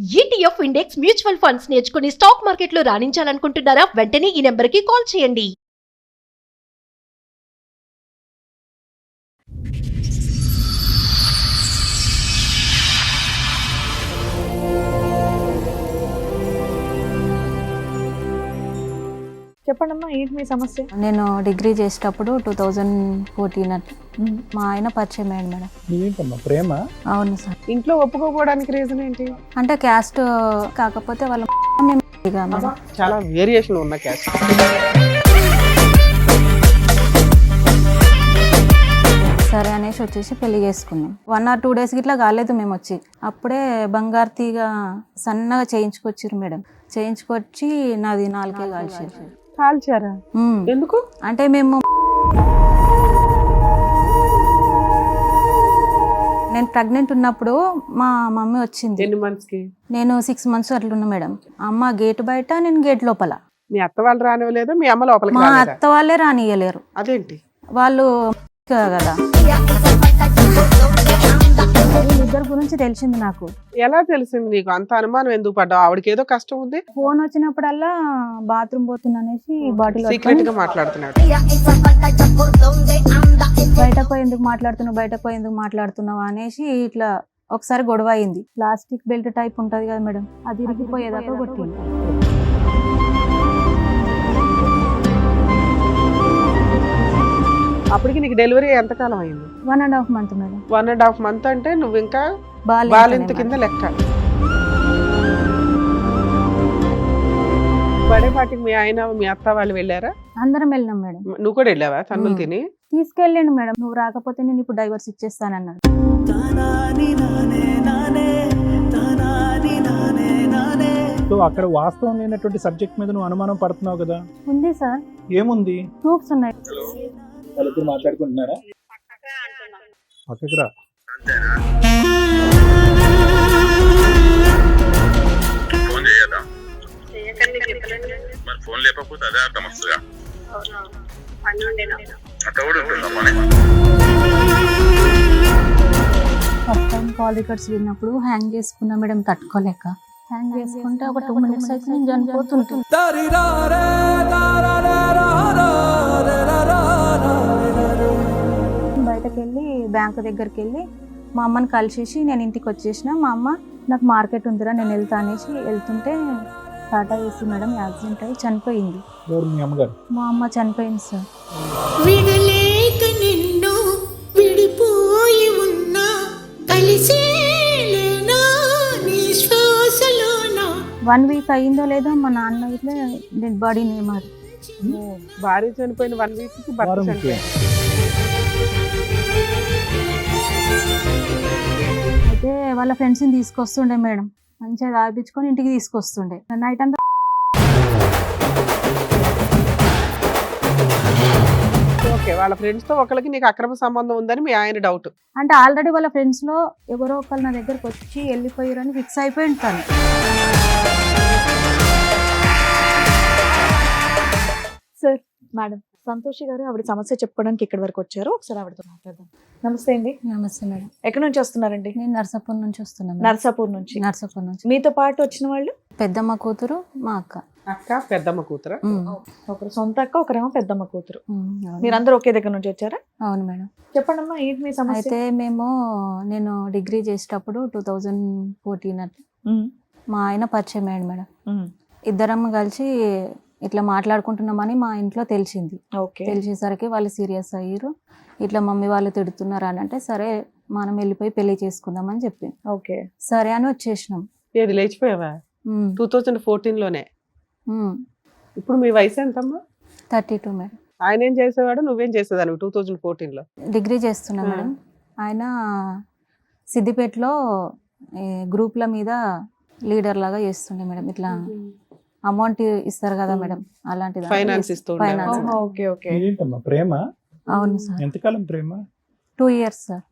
ETF index mutual funds నేర్చుకుని stock మార్కెట్లో రాణించాలనుకుంటున్నారా? వెంటనే ఈ నెంబర్కి కాల్ చేయండి. చెప్పండమ్మా, ఏంటి మీ సమస్య? నేను డిగ్రీ చేసేటప్పుడు 2014 మా ఆయన పరిచయం అయ్యాడు మేడం. ఏంటమ్మా ప్రేమ? అవును సార్. ఇంట్లో ఒప్పుకోకపోవడానికి రీజన్ ఏంటి? అంటే క్యాస్ట్ కాకపోతే వాళ్ళ మేము మేడం. చాలా వేరియేషన్ ఉన్న క్యాస్ట్. సరే అనేసి వచ్చేసి పెళ్లి చేసుకున్నాం. 1 or 2 days ఇట్లా కాలేదు మేము వచ్చి. అప్పుడే బంగారు తీగ సన్నగా చేయించుకొచ్చారు మేడం. చేయించుకొచ్చి నాది 4 కాల్చారు. కాల్చారా? ఎందుకు? అంటే మేము నేను ప్రెగ్నెంట్ ఉన్నప్పుడు మా మమ్మీ వచ్చింది. ఎన్ని మంత్స్ కి? నేను 6 months అట్లున్నా మేడం. అమ్మ గేట్ బయట, నేను గేట్ లోపల. మీ అత్త వాళ్ళు రానివ్వలేదు, మీ అమ్మ లోపలికి మా రాలేదా? అత్త వాళ్ళే రానియలేరు. అదేంటి? వాళ్ళు కదా వీళ్ళిద్దరి గురించి తెలిసింది నాకు. ఎలా తెలిసింది నీకు? అంత అనుమానం ఎందుకు పడ్డావు? ఆవిడకి ఏదో కష్టం ఉంది. ఫోన్ వచ్చినప్పుడల్లా బాత్రూమ్ పోతున్నా అనేసి బాటిల్ సీక్రెట్ గా మాట్లాడుతున్నాడు. బయటకు పోయి ఎందుకు మాట్లాడుతున్నావు అనేసి ఇట్లా ఒకసారి గొడవ అయింది. ప్లాస్టిక్ బెల్ట్ టైప్ ఉంటది కదా మేడం, అది ఇరిగిపోయేదాకా కొట్టింది. అప్పటికి నీకు డెలివరీ ఎంతకాలం అయింది? 1.5 months మేడం. 1.5 months అంటే నువ్వు ఇంకా బాలింత బాలింత కింద లెక్క. బర్త్డే పార్టీకి మీ ఆయన మీ అత్త వాళ్ళు వెళ్ళారా? అందరం వెళ్ళినాం మేడం. నువ్వు కూడా వెళ్ళావా తన్నులు తిని? తీసుకెళ్ళండి మేడం. నువ్వు రాకపోతే నేను ఇప్పుడు డైవర్స్ ఇచ్చేస్తానన్నాడు. సో అక్కడ వాస్తవం లేనటువంటి సబ్జెక్ట్ మీద నువ్వు అనుమానం పడుతున్నావు కదా? ఉంది సార్, ఏముంది? ప్రూఫ్స్ ఉన్నాయి. వాళ్ళిద్దరు మాట్లాడుకుంటున్నారా? పక్కకి రా. ఫోన్ చేయదా? మరి ఫోన్ లేకపోతే అదే అర్థం వస్తుందా? అట్లా కూడా ఉంటుందమ్మా. ఫస్ట్ టైం కాల్ రికార్డ్స్ విన్నప్పుడు హ్యాంగ్ చేసుకున్నా మేడం, తట్టుకోలేక. హ్యాంగ్ చేసుకుంటే ఒక 2 minutes అయితే నేను చనిపోతుంటుంది. బయటకు వెళ్ళి బ్యాంక్ దగ్గరికి వెళ్ళి మా అమ్మని కలిసేసి నేను ఇంటికి వచ్చేసిన. మా అమ్మ నాకు మార్కెట్ ఉందిరా నేను వెళ్తా అనేసి వెళ్తుంటే టాటా ఏసీ మేడం యాక్సిడెంట్ అయ్యి చనిపోయింది. ఎవరు మీ అమ్మగారు? మా అమ్మ చనిపోయింది సార్. విడలేక నిన్ను విడిపోయి ఉన్నా కలిసేలేనా నీ శ్వాసలోనా. 1 week అయిందో లేదో మా నాన్న ఇట్లా డెడ్ బాడీని ఏమారు. భార్య చనిపోయిన 1 week కి భర్త వారం చనిపోయాడు. అయితే వాళ్ళ ఫ్రెండ్స్ని తీసుకొస్తుండే మేడం, మంచిగా తాగిపించుకొని ఇంటికి తీసుకొస్తుండే. నైట్ అంతా ఓకే, వాళ్ళ ఫ్రెండ్స్ తో ఒకరికి నీకు అక్రమ సంబంధం ఉందని మీ ఆయన డౌట్. అంటే ఆల్రెడీ వాళ్ళ ఫ్రెండ్స్ లో ఎవరో ఒకళ్ళు నా దగ్గరకు వచ్చి వెళ్ళిపోయారని ఫిక్స్ అయిపోయి ఉంటాను. సార్, మేడం సంతోషి గారు ఆవిడ సమస్య చెప్పుకోవడానికి ఇక్కడి వరకు వచ్చారు. ఒకసారి ఆవిడతో మాట్లాడదాం. నమస్తే అండి. నమస్తే మేడం. ఎక్కడి నుంచి వస్తున్నారండి? నేను నర్సాపూర్ నుంచి వస్తున్నాను. నర్సాపూర్ నుంచి. నర్సాపూర్ నుంచి. మీతో పాటు వచ్చిన వాళ్ళు? పెద్దమ్మ కూతురు, మా అక్క. అక్క, పెద్దమ్మ కూతురు. ఒకరు సొంత అక్క, ఒకరేమో పెద్దమ్మ కూతురు. అవును. మీరందరూ ఒకే దగ్గర నుంచి వచ్చారా? అవును మేడం. చెప్పండమ్మా, ఏంటి మీ సమస్య? అయితే నేను డిగ్రీ చేసేటప్పుడు 2014 మా ఆయన పరిచయం అయ్యాడు మేడం. ఇద్దరం కలిసి ఇట్లా మాట్లాడుకుంటున్నామని మా ఇంట్లో తెలిసింది. తెలిసేసరికి వాళ్ళు సీరియస్ అయ్యారు. ఇట్లా మమ్మీ వాళ్ళు తిడుతున్నారు అని అంటే సరే మనం వెళ్ళిపోయి పెళ్లి చేసుకుందామని చెప్పింది. ఓకే, సరే అని వచ్చేసినాం. ఏది లేచిపోయావా? 2014 లోనే. ఇప్పుడు మీ వయసు ఎంతమ్మా? 32 మేడం. ఆయన ఏం చేసేవాడు, నువ్వేం చేసేదాన్ని 2014 లో? డిగ్రీ చేస్తున్నా మేడం. ఆయన సిద్దిపేటలో గ్రూప్ల మీద లీడర్ లాగా చేస్తుండే మేడం. ఇట్లా అమౌంట్ ఇస్తారు కదా మేడం, అలాంటిది ఫైనాన్స్ ఇస్తూ ఫైనాన్స్. Okay okay. ఏంటమ్మా ప్రేమ? అవును సార్. ఎంతకాలం ప్రేమ? 2 years సార్.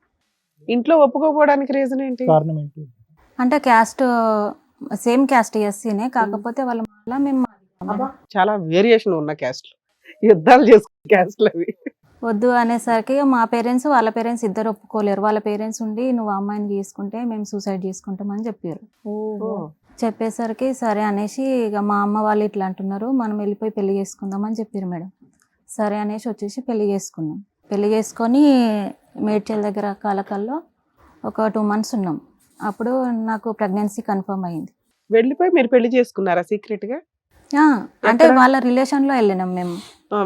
ఇంట్లో ఒప్పుకోకపోవడానికి రీజన్ ఏంటి? కారణం ఏంటి? అంటే క్యాస్ట్ సేమ్ క్యాస్ట్ ఎస్సీనే, కాకపోతే వాళ్ళ మళ్ళీ మేము చాలా వేరియేషన్ ఉన్న క్యాస్ట్, యుద్ధాలు చేసుకునే క్యాస్ట్లు అవి. వద్దు అనేసరికి మా పేరెంట్స్ వాళ్ళ పేరెంట్స్ ఇద్దరు ఒప్పుకోలేరు. వాళ్ళ పేరెంట్స్ ఉండి నువ్వు అమ్మాయిని చేసుకుంటే మేము సూసైడ్ చేసుకుంటామని చెప్పారు. చెప్పేసరికి సరే అనేసి ఇక మా అమ్మ వాళ్ళు ఇట్లా అంటున్నారు, మనం వెళ్ళిపోయి పెళ్లి చేసుకుందాం అని చెప్పారు మేడం. సరే అనేసి వచ్చేసి పెళ్లి చేసుకున్నాం. పెళ్లి చేసుకొని మేడ్చల్ దగ్గర కాలకల్లో ఒక 2 months ఉన్నాం. అప్పుడు నాకు ప్రెగ్నెన్సీ కన్ఫర్మ్ అయింది. వెళ్ళిపోయి మీరు పెళ్లి చేసుకున్నారా సీక్రెట్ గా? అంటే ఎక్కడ? వాళ్ళ రిలేషన్లో వెళ్ళినాం మేము.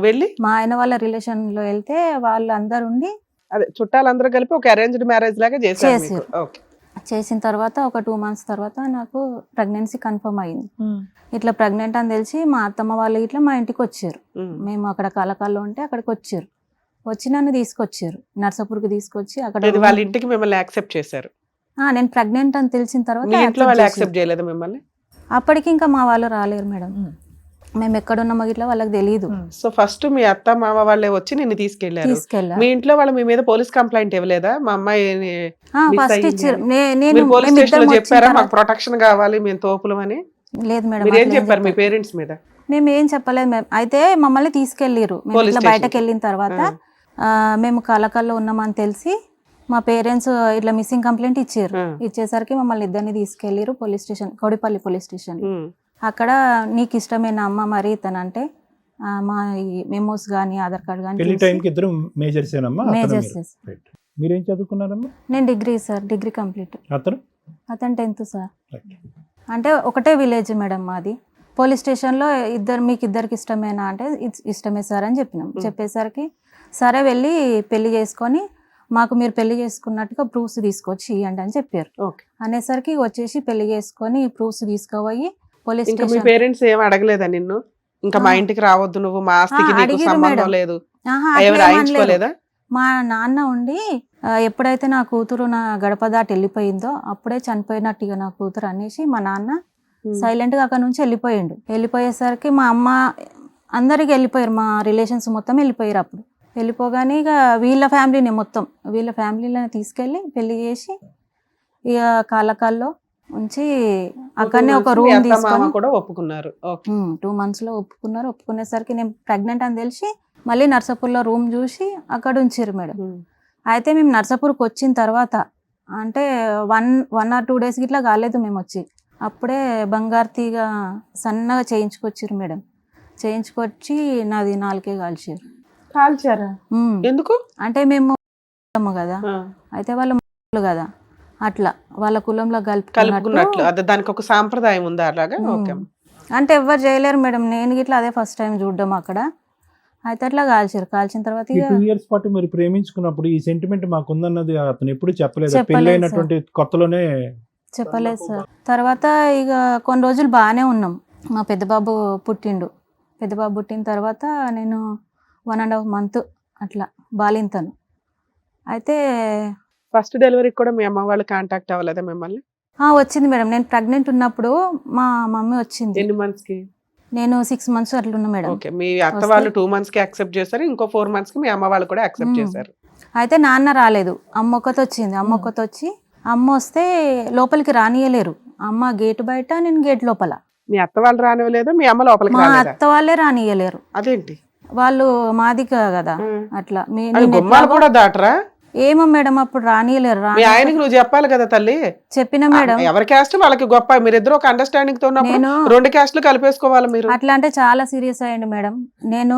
వెళ్ళి మా ఆయన వాళ్ళ రిలేషన్లో వెళ్తే వాళ్ళు అందరు ఉండి అదే చుట్టాలందరూ కలిపి ఒక అరేంజ్డ్ మ్యారేజ్ లాగా చేశారు మీకు. చేశారు. ఓకే. చేసిన తర్వాత ఒక 2 months తర్వాత నాకు ప్రెగ్నెన్సీ కన్ఫర్మ్ అయింది. ఇట్లా ప్రెగ్నెంట్ అని తెలిసి మా అత్తమ్మ వాళ్ళు ఇట్లా మా ఇంటికి వచ్చారు. మేము అక్కడ కలకాల్లో ఉంటే అక్కడికి వచ్చారు. వచ్చి నన్ను తీసుకొచ్చారు, నర్సాపూర్కి తీసుకొచ్చి అక్కడ ఇది వాళ్ళ ఇంటికి మిమ్మల్ని యాక్సెప్ట్ చేశారు. నేను ప్రెగ్నెంట్ అని తెలిసిన తర్వాత మీ ఇంట్లో వాళ్ళు accept యాక్సెప్ట్ చేశారు. చేయలేదు మిమ్మల్ని? అప్పటికి ఇంకా మా వాళ్ళు రాలేరు మేడం. మేము ఎక్కడున్నామో ఇట్లా వాళ్ళకి తెలియదు. సో ఫస్ట్ మీ అత్త మామ వాళ్ళే వచ్చి నిన్ను తీసుకెళ్లారు. తీసుకెళ్ళా మీ ఇంట్లో వాళ్ళు మీ మీద పోలీస్ కంప్లైంట్ ఇవ్వలేదా? మా అమ్మాయి miss ఫస్ట్ అయ్యింది ఇచ్చారు. అని. నేను మీరు పోలీస్ స్టేషన్ లో మేమిద్దరం వచ్చిన చెప్పారా మాకు తర్వాత- ప్రొటెక్షన్ కావాలి మేము తోపులం అని? లేదు మేడం, మీరు ఏం అట్లా ఏం చెప్పారు మీ చెప్పలేదు. పేరెంట్స్ మీద? మేము ఏం చెప్పలేదు మేడం. అయితే మమ్మల్ని తీసుకెళ్ళిరు. మేము పోలీస్ ఇట్లా స్టేషన్ బయటకు వెళ్ళిన తర్వాత మేము కలకల్లో ఉన్నామని తెలిసి మా పేరెంట్స్ ఇట్లా మిస్సింగ్ కంప్లైంట్ ఇచ్చారు. ఇచ్చేసరికి మమ్మల్ని ఇద్దరిని తీసుకెళ్ళిరు police station, Kowdipalli police station. అక్కడ నీకు ఇష్టమైన అమ్మ మరి ఇతనంటే మా మెమోస్ కానీ ఆధార్ కార్డ్ పెళ్లి కానీ టైంకి ఇద్దరు మేజర్స్ ఏనమ్మా? మేజర్స్. మీరేం చదువుకున్నారమ్మా? నేను డిగ్రీ సార్, డిగ్రీ కంప్లీట్. అతను అతను 10th సార్. అంటే ఒకటే విలేజ్ మేడం మాది. పోలీస్ స్టేషన్లో మీకు ఇద్దరికి ఇష్టమేనా అంటే ఇష్టమే సార్ అని చెప్పినాం. చెప్పేసరికి సరే వెళ్ళి పెళ్లి చేసుకొని మాకు మీరు పెళ్లి చేసుకున్నట్టుగా ప్రూఫ్స్ తీసుకొచ్చి ఇవ్వండి అని చెప్పారు. ఓకే. అనేసరికి వచ్చేసి పెళ్లి చేసుకొని ప్రూఫ్స్ తీసుకుపోయి పోలీస్ ఇంకా మీ స్టేషన్. పేరెంట్స్ ఏం అడగలేదా నిన్ను? ఇంకా మా ఇంటికి రావద్దు నువ్వు, మా ఆస్తికి నీకు అడిగిరు సంబంధం మేడం. లేదు, ఆహా, ఎవరు అట్లా ఏం అనలేరు. రాయించుకోలేదా? మా నాన్న ఉండి ఎప్పుడైతే నా కూతురు నా గడప దాటి వెళ్ళిపోయిందో అప్పుడే చనిపోయినట్టు ఇక నా కూతురు అనేసి మా నాన్న సైలెంట్ గా అక్కడ నుంచి వెళ్ళిపోయిండు. వెళ్ళిపోయేసరికి మా అమ్మ అందరికి వెళ్ళిపోయారు, మా రిలేషన్స్ మొత్తం వెళ్ళిపోయారు. అప్పుడు వెళ్ళిపోగానే ఇక వీళ్ళ ఫ్యామిలీని తీసుకెళ్ళి పెళ్లి చేసి ఇక కాలకాల్లో ఉంచి అక్కడనే ఒక మీ రూమ్ అత్త మామ తీసుకొని కూడా ఒప్పుకున్నారు. ఓకే. 2 months లో ఒప్పుకున్నారు. ఒప్పుకునేసరికి నేను ప్రెగ్నెంట్ అని తెలిసి మళ్ళీ నర్సాపూర్లో రూమ్ చూసి అక్కడ ఉంచారు మేడం. అయితే మేము నర్సాపూర్కి వచ్చిన తర్వాత అంటే 1 or 2 days ఇట్లా కాలేదు మేము వచ్చి. అప్పుడే బంగారు తీగ సన్నగా చేయించుకొచ్చారు మేడం. చేయించుకొచ్చి నాది 4 కాల్చారు. కాల్చారా? ఎందుకు? అంటే మేము కదా, అయితే వాళ్ళ కదా అట్లా వాళ్ళ కులంలో కలుపుకున్నట్లు అదే దానికి ఒక సాంప్రదాయం ఉందా అలాగా? ఓకే. అంటే ఎవరు చేయలేరు మేడం. నేను ఇట్లా అదే ఫస్ట్ టైం చూడడం అక్కడ. అయితే అట్లా కాల్చారు. కాల్చిన తర్వాత ఈ ఇక 2 years పాటు మీరు ప్రేమించుకున్నప్పుడు ఈ సెంటిమెంట్ మాకుందన్నది అతను ఎప్పుడు చెప్పలేదు? చెప్పలేదు పెళ్ళైనటువంటి కొత్తలోనే చెప్పలేదు సార్. తర్వాత ఇక కొన్ని రోజులు బాగానే ఉన్నాం. మా పెద్ద బాబు పుట్టిండు. పెద్ద బాబు పుట్టిన తర్వాత నేను 1.5 month అట్లా బాలింతను. అయితే ఫస్ట్ డెలివరీకి కూడా మీ అమ్మ వాళ్ళు కాంటాక్ట్ అవ్వలేదా మిమ్మల్ని? వచ్చింది మేడం. నేను ప్రెగ్నెంట్ ఉన్నప్పుడు మా మమ్మీ వచ్చింది. ఎన్ని మంత్స్ కి? నేను 6 months అట్లా ఉన్నా మేడం. ఓకే. మీ అత్త వాళ్ళు 2 months కి యాక్సెప్ట్ చేశారు, ఇంకో 4 months కి మీ అమ్మ వాళ్ళు కూడా యాక్సెప్ట్ చేశారు. అయితే నాన్న రాలేదు, అమ్మ ఒక్కతో వచ్చింది. అమ్మ ఒక్కతో వచ్చి అమ్మ వస్తే లోపలికి రానియలేరు. అమ్మ గేట్ బయట, నేను గేట్ లోపల. మీ అత్త వాళ్ళు రానివ్వలేదు, మీ అమ్మ లోపలికి మా రాలేదా? అత్త వాళ్ళే రానియలేరు. అదేంటి? వాళ్ళు మాది కదా అట్లా. అది నేను గుమ్మాలు ఎట్లాగో- కూడా దాటరా? ఏమో మేడం అప్పుడు రానియలేరు. మీ ఆయనకి నువ్వు చెప్పాలి కదా తల్లి. చెప్పిన మేడం. ఎవరి క్యాస్ట్ వాళ్ళకి గొప్ప, మీరిద్దరు ఒక అండర్స్టాండింగ్ తో ఉన్నప్పుడు నేను 2 క్యాస్ట్లు కలిపేసుకోవాలి మీరు. అట్లా అంటే చాలా సీరియస్ అయ్యండి మేడం. నేను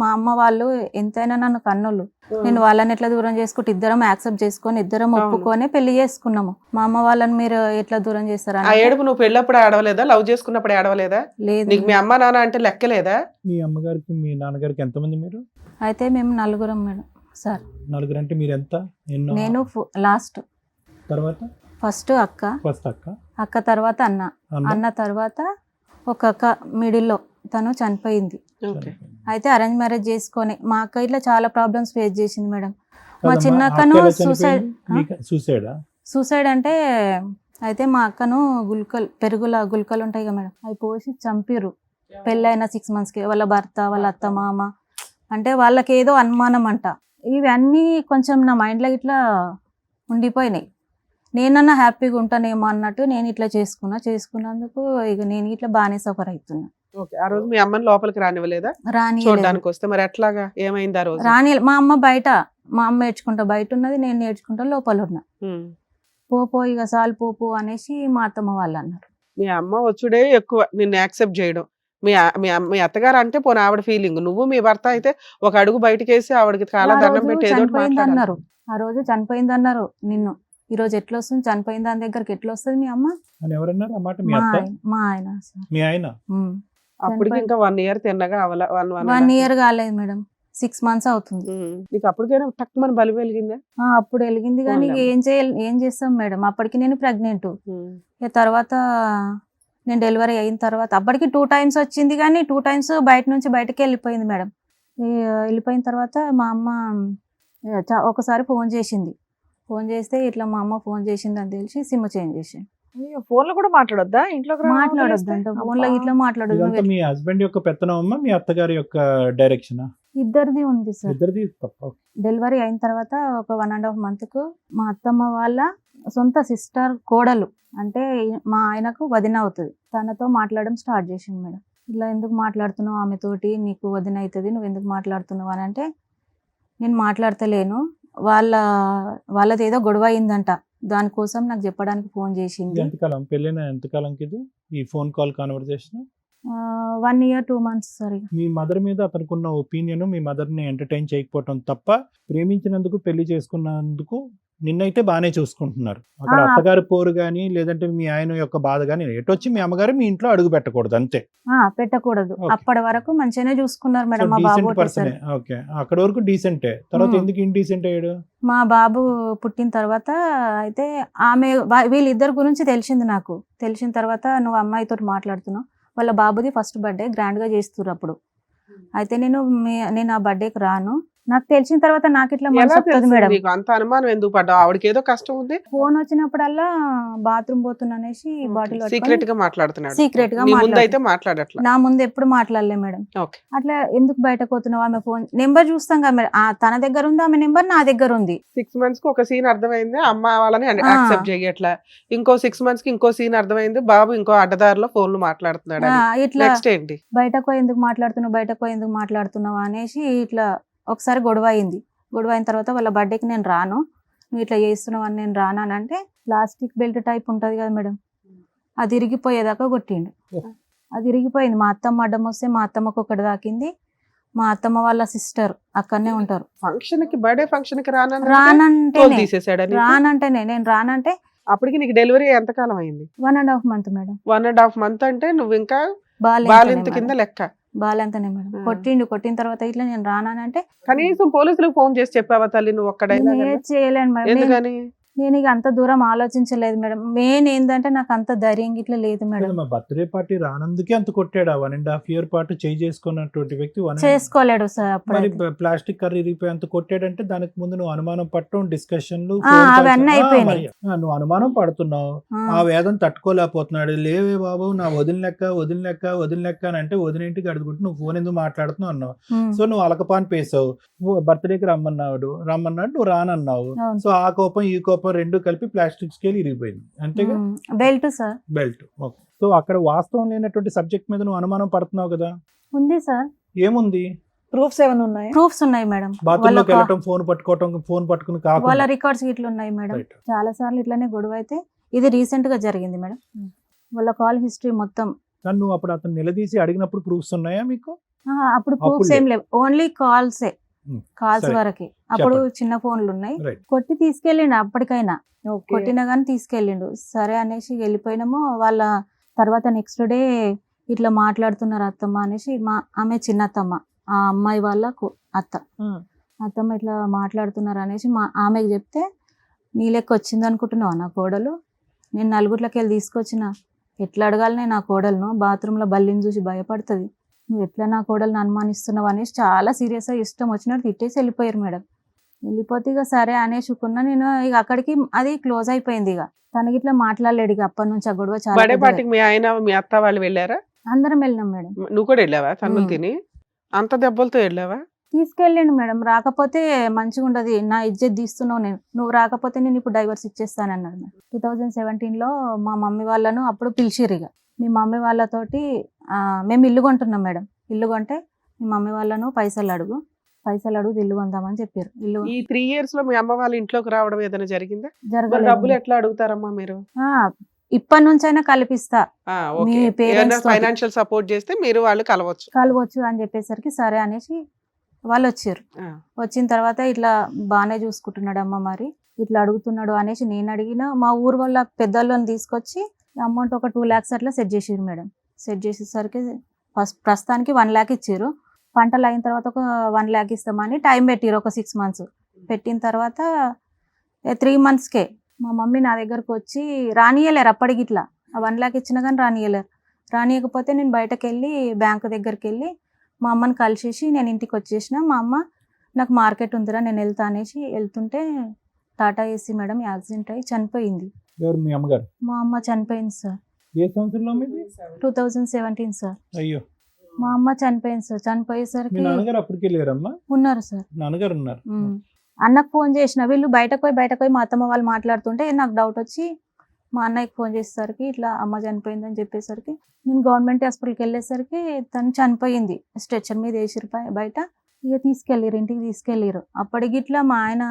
మా అమ్మ వాళ్ళు ఎంతైనా నన్ను కన్నోళ్ళు. నేను వాళ్ళని ఎట్లా దూరం చేసుకుంటే ఇద్దరం యాక్సెప్ట్ చేసుకొని ఇద్దరం ఒప్పుకొని పెళ్లి చేసుకున్నాము. మా అమ్మ వాళ్ళని మీరు ఎట్లా దూరం చేస్తారా? ఆ ఏడుపు నువ్వు పెళ్ళప్పుడు ఆడవలేదా? లవ్ చేసుకున్నప్పుడు ఆడవలేదా? లేదు. నీకు మీ అమ్మ నాన్న అంటే లెక్కలేదా? మీ అమ్మగారికి మీ నాన్నగారికి ఎంతమంది మీరు? అయితే మేము 4 మేడం సార్. 4 అంటే మీరు ఎంత? నేను లాస్ట్. తర్వాత ఫస్ట్ అక్క, అక్క తర్వాత అన్న తర్వాత ఒక అక్క మిడిల్లో తను చనిపోయింది. అయితే అరేంజ్ మ్యారేజ్ చేసుకొని మా అక్క ఇట్లా చాలా ప్రాబ్లమ్స్ ఫేస్ చేసింది మేడం. మా చిన్న అక్కను సూసైడ్ అంటే అయితే మా అక్కను పెరుగుల గుల్కలు ఉంటాయి కదా మేడం, అవి పోసి చంపిర్రు. పెళ్ళైన 6 monthsకి వాళ్ళ భర్త, వాళ్ళ అత్త మామ అంటే వాళ్ళకి ఏదో అనుమానం అంట. ఇవన్నీ కొంచెం నా మైండ్లో ఇట్లా ఉండిపోయినాయి. నేనన్నా హ్యాపీగా ఉంటానేమో అన్నట్టు నేను ఇట్లా చేసుకున్నందుకు ఇక నేను ఇట్లా బాగానే సఫర్ అవుతున్నా. ఆ రోజు మీ అమ్మని లోపలికి రానివ్వలేదా? చూడడానికి వస్తే మరి ఎట్లాగా ఏమైంది ఆ రోజు? మా అమ్మ బయట, మా అమ్మ ఏడ్చుకుంటా బయట ఉన్నది, నేను ఏడ్చుకుంటా లోపల ఉన్నా. పో ఇక సాల్ పో అనేసి మా అత్తమ్మ వాళ్ళు అన్నారు. మీ అమ్మ వచ్చుడే ఎక్కువ నిన్ను యాక్సెప్ట్ చేయడం. మీ అత్తగారు అంటే పోనీ ఆవిడ ఫీలింగ్, నువ్వు మీ భర్త అయితే ఒక అడుగు బయటకేసి ఆవిడకి చాలా ఆ దండం రోజు పెట్టి ఏదో ఒకటి చనిపోయింది మాట్లాడాలి. అన్నారు, ఆ రోజు చనిపోయింది అన్నారు నిన్ను. ఈ రోజు ఎట్లా వస్తుంది, చనిపోయిన దాని దగ్గరికి ఎట్లా వస్తుంది మీ అమ్మ? అని ఎవరన్నారు ఆ మాట? మీ మా అత్త? ఆయన, మా ఆయన సార్. మీ ఆయన? అప్పటికి ఇంకా 1 year తిన్నగా అవల 1 year కాలేదు మేడం, 6 months అవుతుంది. నీకు అప్పటికైనా టక్కుమని బలి వెలిగిందా? అప్పుడు వెలిగింది కానీ పోన్లే. ఏం చేస్తాం మేడం, అప్పటికి నేను ప్రెగ్నెంట్. ఇక తర్వాత నేను డెలివరీ అయిన తర్వాత అప్పటికి 2 times వచ్చింది కానీ 2 times బయటకి వెళ్ళిపోయింది మేడం. వెళ్ళిపోయిన తర్వాత మా అమ్మ ఒకసారి ఫోన్ చేసింది. ఫోన్ చేస్తే ఇట్లా మా అమ్మ ఫోన్ చేసింది అని తెలిసి సిమ్ చేంజ్ చేసింది. ఫోన్ లో కూడా మాట్లాడొద్దా? ఇంట్లోకి మాట్లాడొద్దు అంట, ఫోన్ లో ఇట్లా మాట్లాడొద్దు. ఇదంతా మీ హస్బెండ్ యొక్క పెత్తనం అమ్మా, మీ అత్తగారి యొక్క డైరెక్షన్? ఇద్దరిది ఉంది సార్. ఇద్దరిది తప్ప. డెలివరీ అయిన తర్వాత ఒక 1.5 month కు మా అత్తమ్మ వాళ్ళ సొంత సిస్టర్ కోడలు, అంటే మా ఆయనకు వదిన అవుతుంది, తనతో మాట్లాడడం స్టార్ట్ చేసింది మేడం. ఇట్లా ఎందుకు మాట్లాడుతున్నావు ఆమెతోటి, నీకు వదిన అవుతుంది, నువ్వు ఎందుకు మాట్లాడుతున్నావు అని అంటే, నేను మాట్లాడతలేను, వాళ్ళది ఏదో గొడవ అయిందంట, దానికోసం నాకు చెప్పడానికి ఫోన్ చేసింది. ఎంతకాలం పెళ్ళైన ఎంతకాలంకి ఇది ఈ phone call conversation? 1 year 2 months sir. మీ మదర్ మీద అతనుకున్న ఒపీనియన్ మీ మదర్ని ఎంటర్టైన్ చేయకపోవటం తప్ప, ప్రేమించినందుకు పెళ్లి చేసుకున్నందుకు నిన్నైతే బాగానే చూసుకుంటున్నారు. అక్కడ అత్తగారి పోరు కానీ లేదంటే మీ ఆయన యొక్క బాధ కానీ ఎటొచ్చి మీ అమ్మగారు మీ ఇంట్లో అడుగు పెట్టకూడదు అంతే. పెట్టకూడదు. Okay. అప్పటి వరకు మంచిగానే చూసుకున్నారు మేడం. మా బాబు డీసెంట్ పర్సన్. ఓకే, అక్కడ వరకు డీసెంటే. తర్వాత ఎందుకు ఇండీసెంట్ అయ్యాడు? మా బాబు పుట్టిన తర్వాత అయితే వీళ్ళిద్దరి గురించి తెలిసింది నాకు. తెలిసిన తర్వాత నువ్వు అమ్మాయితో మాట్లాడుతున్నావు, వాళ్ళ బాబుది ఫస్ట్ బర్త్డే గ్రాండ్ గా చేస్తున్నారు అప్పుడు. అయితే నేను ఆ బర్త్డేకి రాను, నాకు తెలిసిన తర్వాత నాకు ఇట్లా ఎలా మనసు వస్తుంది తెలుసు మేడం. నీకు? అంత అనుమానం ఎందుకు పడ్డావు? ఆవిడకి ఏదో కష్టం ఉంది, ఫోన్ వచ్చినప్పుడల్లా బాత్రూమ్ పోతున్నా అనేసి బాటిల్ సీక్రెట్ గా మాట్లాడుతున్నాడు. సీక్రెట్ గా నీ ముందు అయితే మాట్లాడట్లా. నా ముందు ఎప్పుడు మాట్లాడలే మేడం. ఓకే. అట్లా ఎందుకు బయటకు పోతున్నావు, ఆమె ఫోన్ నెంబర్ చూస్తాం కదా మేడం, తన దగ్గర ఉంది, ఆమె నెంబర్ నా దగ్గర ఉంది. 6 months కి ఒక సీన్ అర్థమైంది, అమ్మ వాళ్ళని యాక్సెప్ట్ చేయట్లా. ఇంకో 6 months కి ఇంకో సీన్ అర్థమైంది, బాబు ఇంకో అడ్డదారిలో ఫోన్లు మాట్లాడుతున్నాడు. ఇట్లా నెక్స్ట్ ఏంటి? బయటకు ఎందుకు మాట్లాడుతున్నావు అనేసి ఇట్లా ఒకసారి గొడవ అయింది. గొడవ అయిన తర్వాత వాళ్ళ బర్త్డేకి నేను రాను, నువ్వు ఇట్లా చేస్తున్నావు అని నేను రాను అని అంటే, ప్లాస్టిక్ బెల్ట్ టైప్ ఉంటుంది కదా మేడం, అది ఇరిగిపోయేదాకా కొట్టిండు. అది ఇరిగిపోయింది. మా అత్తమ్మ అడ్డం వస్తే మా అత్తమ్మకు ఒకటి తాకింది. మా అత్తమ్మ వాళ్ళ సిస్టర్ అక్కడనే ఉంటారు. ఫంక్షన్ కి, బర్త్డే ఫంక్షన్ కి రానంటేనే నేను రానంటే, అప్పటికి నీకు డెలివరీ ఎంత కాలం అయింది? 1.5 month మేడం. 1.5 month అంటే నువ్వు ఇంకా బాలింత బాలింత కింద లెక్క. బాలంతనే మేడం. కొట్టిన తర్వాత ఇట్లా నేను రానంటే, కనీసం పోలీసులకు ఫోన్ చేసి చెప్పావా తల్లి నువ్వు ఒక్కడైనా? నేను చేయలేను మేడం. ఎందుకని? నేను ఇక అంత దూరం ఆలోచించలేదు మేడం. మెయిన్ ఏంటంటే నాకు అంత ధైర్యం ఇట్లా లేదు మేడం. మా బర్త్డే పార్టీ రానందుకే అంత కొట్టాడు. 1.5 year పాటు చేయి చేసుకున్నటువంటి వ్యక్తి చేసుకోలేడు సార్. మరి అప్పుడు ప్లాస్టిక్ కర్రీ ఇరిగిపోయి అంత కొట్టాడంటే దానికి ముందు నువ్వు అనుమానం పట్టడం, డిస్కషన్లు, అవన్నీ అయిపోయినాయి. నువ్వు అనుమానం పడుతున్నావు, ఆ వేదన తట్టుకోలేకపోతున్నాడు. లేవే బాబు నా వదిన లెక్క అని అంటే వదినేంటికి అడుగుంటే నువ్వు ఫోన్ ఎందుకు మాట్లాడుతున్నావు అన్నావు. సో నువ్వు అలకపాన్ పేసావు, బర్త్డేకి రమ్మన్నాడు నువ్వు రానన్నావు. సో ఆ కోపం ఈ కోపం రెండు కలిపి ప్లాస్టిక్ స్కేల్ ఇరిగిపోయింది అంతేగా. Belt sir, belt. Okay. So అక్కడ వాస్తవం లేనటువంటి సబ్జెక్ట్ మీద నువ్వు అనుమానం పడుతున్నావు కదా. ఉంది సార్. ఏముంది? ప్రూఫ్స్ ఏమైనా ఉన్నాయి? ప్రూఫ్స్ ఉన్నాయి మేడం. బాత్రూమ్ లోకి వెళ్ళటం, ఫోన్ పట్టుకుని వాళ్ళ కాకుండా రికార్డ్స్ ఇట్లా ఉన్నాయి మేడం. Right. చాలా సార్లు ఇట్లానే గొడవ అయితే ఇది రీసెంట్ గా జరిగింది మేడం. వాళ్ళ కాల్ హిస్టరీ మొత్తం. కానీ నువ్వు అప్పుడు అతను నిలదీసి అడిగినప్పుడు ప్రూఫ్స్ ఉన్నాయా మీకు? అప్పుడు ప్రూఫ్స్ ఏం లేవు, ఓన్లీ కాల్స్ సరే. వరకే. అప్పుడు చెప్పండి. చిన్న ఫోన్లు ఉన్నాయి. Right. కొట్టి తీసుకెళ్ళిండు అప్పటికైనా, Okay. కొట్టినా కానీ తీసుకెళ్ళిండు. సరే అనేసి వెళ్ళిపోయినాము. వాళ్ళ తర్వాత నెక్స్ట్ డే ఇట్లా మాట్లాడుతున్నారు అత్తమ్మ అనేసి, ఆమె చిన్న అత్తమ్మ, ఆ అమ్మాయి వాళ్ళ అత్తమ్మ ఇట్లా మాట్లాడుతున్నారు అనేసి ఆమెకి చెప్తే, నీ లెక్క వచ్చింది అనుకుంటున్నావు నా కోడలు, నేను నలుగురిలోకి వెళ్ళి తీసుకొచ్చిన, ఎట్లా అడగాలనే నా కోడలను, బాత్రూంలో బల్లిని చూసి భయపడుతుంది, నువ్వు ఎట్లా నా కోడలను అనుమానిస్తున్నావు అనేసి చాలా సీరియస్గా ఇష్టం వచ్చినట్టు తిట్టేసి వెళ్ళిపోయారు మేడం. వెళ్ళిపోతే ఇక సరే అనేసుకున్నా నేను. ఇక అక్కడికి అది క్లోజ్ అయిపోయింది. ఇక తనకి ఇట్లా మాట్లాడలేడు. ఇక అప్పటి నుంచి ఆ గొడవ చాలా బర్త్డే పెద్దగా. పార్టీకి మీ ఆయన మీ అత్త వాళ్ళు వెళ్ళారా? అందరం వెళ్ళినాం మేడం. నువ్వు కూడా వెళ్ళావా? తన్నులు తిని అంత దెబ్బలతో వెళ్ళావా? తీసుకెళ్ళండి మేడం. రాకపోతే మంచిగా ఉండదు, నా ఇజ్జత్ తీస్తున్నావు, నువ్వు రాకపోతే నేను ఇప్పుడు డైవర్స్ ఇచ్చేస్తానన్నాడు మేడం. 2017లో మా మమ్మీ వాళ్ళను అప్పుడు పిలిచిర్రు. ఇక మీ మమ్మీ వాళ్ళతోటి మేము ఇల్లు కొంటున్నాం మేడం. ఇల్లు కొంటే మీ మమ్మీ వాళ్ళను పైసలు అడుగు ఇల్లు కొందామని చెప్పారు. ఈ 3 years లో మీ అమ్మ వాళ్ళ ఇంట్లోకి రావడం ఏదైనా జరిగిందా? జరగలేదు. డబ్బులు ఎట్లా అడుగుతారమ్మా మీరు? ఇప్పటి నుంచైనా కల్పిస్తా ఓకే మీ parents తోటి. ఫైనాన్షియల్ సపోర్ట్ చేస్తే మీరు వాళ్ళు కలవచ్చు. కలవచ్చు అని చెప్పేసరికి సరే అనేసి వాళ్ళు వచ్చారు. ఆ, వచ్చిన తర్వాత ఇట్లా బాగానే చూసుకుంటున్నాడు మరి ఇట్లా అడుగుతున్నాడు అనేసి నేను అడిగిన మా ఊరు వాళ్ళ పెద్దోళ్ళని తీసుకొచ్చి అమౌంట్ ఒక 2 lakhs అట్లా సెట్ చేసారు మేడం. సెట్ చేసేసరికి ప్రస్తుతానికి 1 lakh ఇచ్చారు. పంటలు అయిన తర్వాత ఒక 1 lakh ఇస్తామని టైం పెట్టిరు ఒక 6 months. పెట్టిన తర్వాత 3 monthsకే మా మమ్మీ నా దగ్గరకు వచ్చి రానియలేరు అప్పటికి ఇట్లా 1 lakh ఇచ్చినా కానీ రానియలేరు. రానియకపోతే నేను బయటకు వెళ్ళి బ్యాంకు దగ్గరికి వెళ్ళి మా అమ్మని కలిసేసి నేను ఇంటికి వచ్చేసిన. మా అమ్మ నాకు మార్కెట్ ఉందిరా నేను వెళ్తా అనేసి వెళ్తుంటే టాటా ఏసీ మేడం యాక్సిడెంట్ అయ్యి చనిపోయింది. ఎవరు మీ అమ్మగారు? మా అమ్మ చనిపోయింది సార్. ఏ సంవత్సరంలో మీది? 2017 సార్. అయ్యో, మా అమ్మ చనిపోయింది సార్. మీ చనిపోయేసరికి నాన్నగారు అప్పటికి లేరమ్మా? ఉన్నారు సార్. నాన్నగారు ఉన్నారు. అన్నకు ఫోన్ చేసిన వీళ్ళు బయటకు పోయి మా అత్తమ్మ వాళ్ళు మాట్లాడుతుంటే నాకు డౌట్ వచ్చి మా అన్నయ్యకి ఫోన్ చేసేసరికి ఇట్లా అమ్మ చనిపోయిందని చెప్పేసరికి నేను గవర్నమెంట్ హాస్పిటల్కి వెళ్ళేసరికి తను చనిపోయింది. స్ట్రెచర్ మీద వేసిరు బయట. ఇక తీసుకెళ్ళిరు, ఇంటికి తీసుకెళ్ళిరు. అప్పటికి ఇట్లా మా ఆయన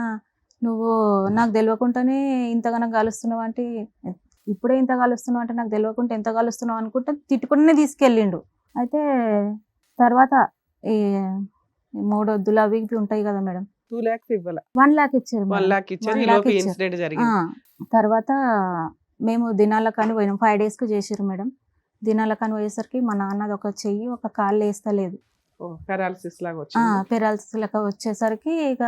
నువ్వు నాకు తెలియకుండానే ఇంతగానో కలుస్తున్నావు అంటే ఇప్పుడే ఇంత కలుస్తున్నావు అంటే నాకు తెలియకుండా ఎంత కలుస్తున్నావు అనుకుంటే తిట్టుకుంటూనే తీసుకెళ్ళిండు. అయితే తర్వాత ఈ 3 వద్దులు అవి ఇవి ఉంటాయి కదా మేడం, 2 lakhs ఇవ్వాల. 1 lakh ఇచ్చారు 1 మేడం. lakh ఇచ్చారు. 1 ఈ lakh లోపు ఇచ్చారు. ఇన్సిడెంట్ జరిగింది. తర్వాత మేము దినాల కానీ పోయినాం. 5 daysకి చేసారు మేడం. దినాల కానీ పోయేసరికి మా నాన్నది ఒక చెయ్యి ఒక కాళ్ళు వేస్తలేదు. పారాలసిస్ లాగా వచ్చింది. పెరాలసిస్ లెక్క వచ్చేసరికి ఇక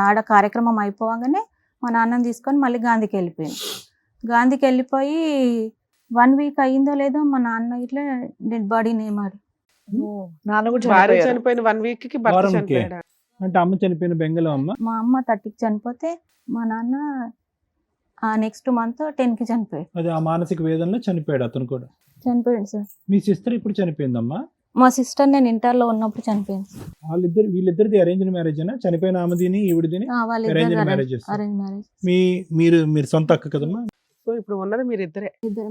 ఆడ కార్యక్రమం అయిపోగానే మా నాన్నని తీసుకొని మళ్ళీ గాంధీకి వెళ్ళిపోయాను. గాంధీకి వెళ్ళిపోయి 1 week అయ్యిందో లేదో మా నాన్న ఇట్లా డెడ్ బాడీని ఏమాడు. నాన్న కూడా భార్య చనిపోయారు. చనిపోయిన 1 week కి భర్త వారంకి. చనిపోయాడా? అంటే అమ్మ చనిపోయిన బెంగళం అమ్మ. మా అమ్మ 30కి చనిపోతే మా నాన్న నెక్స్ట్ మంత్ 10కి చనిపోయాడు. అది ఆ మానసిక వేదనలో చనిపోయాడు అతను కూడా. చనిపోయాడు సార్. మీ సిస్టర్ ఇప్పుడు చనిపోయిందమ్మా? మా సిస్టర్ నేను ఇంటర్లో ఉన్నప్పుడు చనిపోయింది సార్. వీళ్ళిద్దరిది అరేంజ్డ్ మ్యారేజ్ అయినా? చనిపోయిన ఆమెదిని ఈవిడిదిని వాళ్ళిద్దరు arranged marriages. Arrange marriage. మీరు సొంత అక్క కదమ్మా? సో ఇప్పుడు ఉన్నది మీరు ఇద్దరే. ఇద్దరు.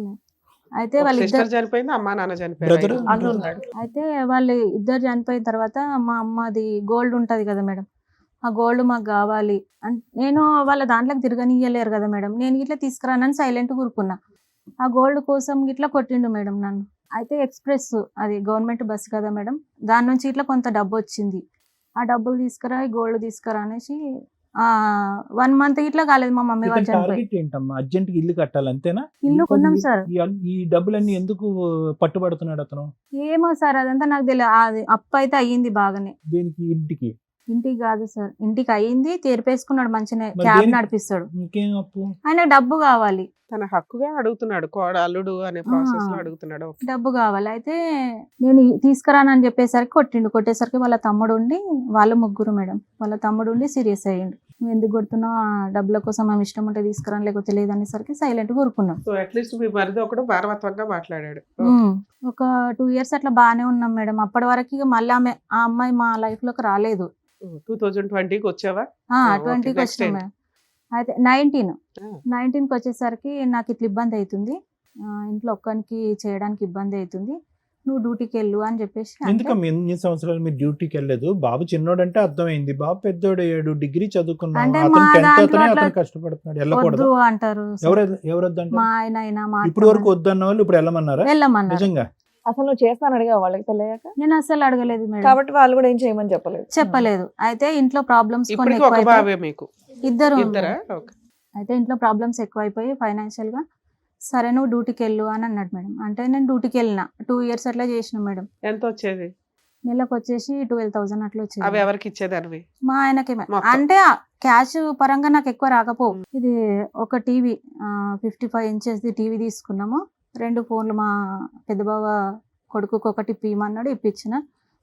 అయితే సిస్టర్ వాళ్ళిద్దరు చనిపోయింది, అమ్మా నాన్న Brother? చనిపోయారు. అన్న ఉన్నాడు. అయితే వాళ్ళు ఇద్దరు చనిపోయిన తర్వాత మా అమ్మది గోల్డ్ ఉంటది కదా మేడం, ఆ గోల్డ్ మాకు కావాలి అంటే నేను వాళ్ళ దాంట్లోకి తిరగనియ్యలేరు కదా మేడం. నేను ఇట్లా తీసుకురానని సైలెంట్ కూరుకున్నా. ఆ గోల్డ్ కోసం ఇట్లా కొట్టిండు మేడం నన్ను. అయితే ఎక్స్ప్రెస్ అది గవర్నమెంట్ బస్ కదా మేడం, దాని నుంచి ఇట్లా కొంత డబ్బు వచ్చింది. ఆ డబ్బులు తీసుకురా ఈ గోల్డ్ తీసుకురా అనేసి 1 month ఇట్లా కాలేదు మా మమ్మీ వాళ్ళు చనిపోయి. టార్గెట్ ఏంటమ్మా? అర్జెంట్ గా ఇల్లు కట్టాలి అంతేనా? ఇల్లు కొన్నాం సార్. ఈ డబ్బులన్నీ ఎందుకు పట్టుబడుతున్నాడు అతను? ఏమో సార్ అదంతా నాకు తెలియదు. అది అప్పు అయితే అయ్యింది బాగానే. దేనికి? ఇంటికి? ఇంటికి కాదు సార్, ఇంటికి అయ్యింది. తీర్పేసుకున్నాడు మంచిగా, మరి క్యాబ్ దేనికి? నడిపిస్తాడు. ఇంకేం అప్పు? ఆయన డబ్బు కావాలి, తన హక్కుగా అడుగుతున్నాడు. అల్లుడు అనే ప్రాసెస్ లో అడుగుతున్నాడు. Okay. డబ్బు కావాలి. అయితే నేను తీసుకురానని చెప్పేసరికి కొట్టేసరికి వాళ్ళ తమ్ముడు ఉండి, వాళ్ళు ముగ్గురు మేడం, వాళ్ళ తమ్ముడు ఉండి సీరియస్ అయ్యిండు. నువ్వు ఎందుకు కొడుతున్నావు, ఆ డబ్బుల కోసం మేము ఇష్టం ఉంటే తీసుకురాని లేకపోతే లేదనేసరికి సైలెంట్ కూరుకున్నాం. సో అట్లీస్ట్ మీ మరిది ఒకడు భారవత్వంగా మాట్లాడాడు. ఒక 2 years అట్లా బాగానే ఉన్నాం మేడం. అప్పటి వరకు ఇక మళ్ళీ ఆ అమ్మాయి మా లైఫ్ లోకి రాలేదు. 2020కి వచ్చావా? 20కి next వచ్చినాం ఏంటి? మేడం. అయితే 19కి Ah. వచ్చేసరికి నాకు ఇట్లా ఇబ్బంది అవుతుంది, ఇంట్లో ఒక్కరికి చేయడానికి ఇబ్బంది అవుతుంది, నువ్వు డ్యూటీకి వెళ్ళు అని చెప్పేసి అంటే, ఎందుకమ్మా ఎన్ని సంవత్సరాలు మీరు డ్యూటీకి వెళ్ళలేదు? బాబు చిన్నోడంటే అర్థమైంది, బాబు పెద్దోడయ్యాడు, డిగ్రీ చదువుకున్నాడు, అంటే అతను మా 10th దాంట్లో అతనే, అట్లా అతను కష్టపడుతున్నాడు, వెళ్ళకూడదు. వద్దు అంటారు సార్. ఎవరు వద్దంటారు? మా ఆయన అయినా మా ఇప్పుడు వరకు అత్తమ్మ వద్దన్న వాళ్ళు ఇప్పుడు వెళ్ళమన్నారా? వెళ్ళమన్నారు. నిజంగా? అసలు నువ్వు చేస్తాను అడిగా వాళ్ళకి పెళ్ళయ్యాక, నేను అసలు అడగలేదు మేడం, కాబట్టి వాళ్ళు కూడా ఏం చేయమని చెప్పలేదు. చెప్పలేదు. అయితే ఇంట్లో ప్రాబ్లమ్స్ కొన్ని ఇప్పటికి ఒక ఎక్కువైపోయి బాబే మీకు? ఇద్దరు ఇద్దరా? ఉన్నారు. Okay. అయితే ఇంట్లో ప్రాబ్లమ్స్ ఎక్కువైపోయి ఫైనాన్షియల్ గా సరే నువ్వు డ్యూటీకి వెళ్ళు అని అన్నాడు మేడం. అంటే నేను డ్యూటీకి వెళ్ళిన 2 years అట్లా చేసిన మేడం. ఎంత వచ్చేది? నెలకు వచ్చేసి 12,000 అట్లా అవి వచ్చేది. ఎవరికి ఇచ్చేదానివి? మా ఆయనకి మొత్తం. అంటే క్యాష్ పరంగా నాకు ఎక్కువ రాకపోవు. ఇది ఒక టీవీ 55 inches టీవీ తీసుకున్నాము. 2 ఫోన్లు మా పెద్ద బావ కొడుకుకి ఒకటి ఇప్పిమన్నాడు, ఇప్పించిన.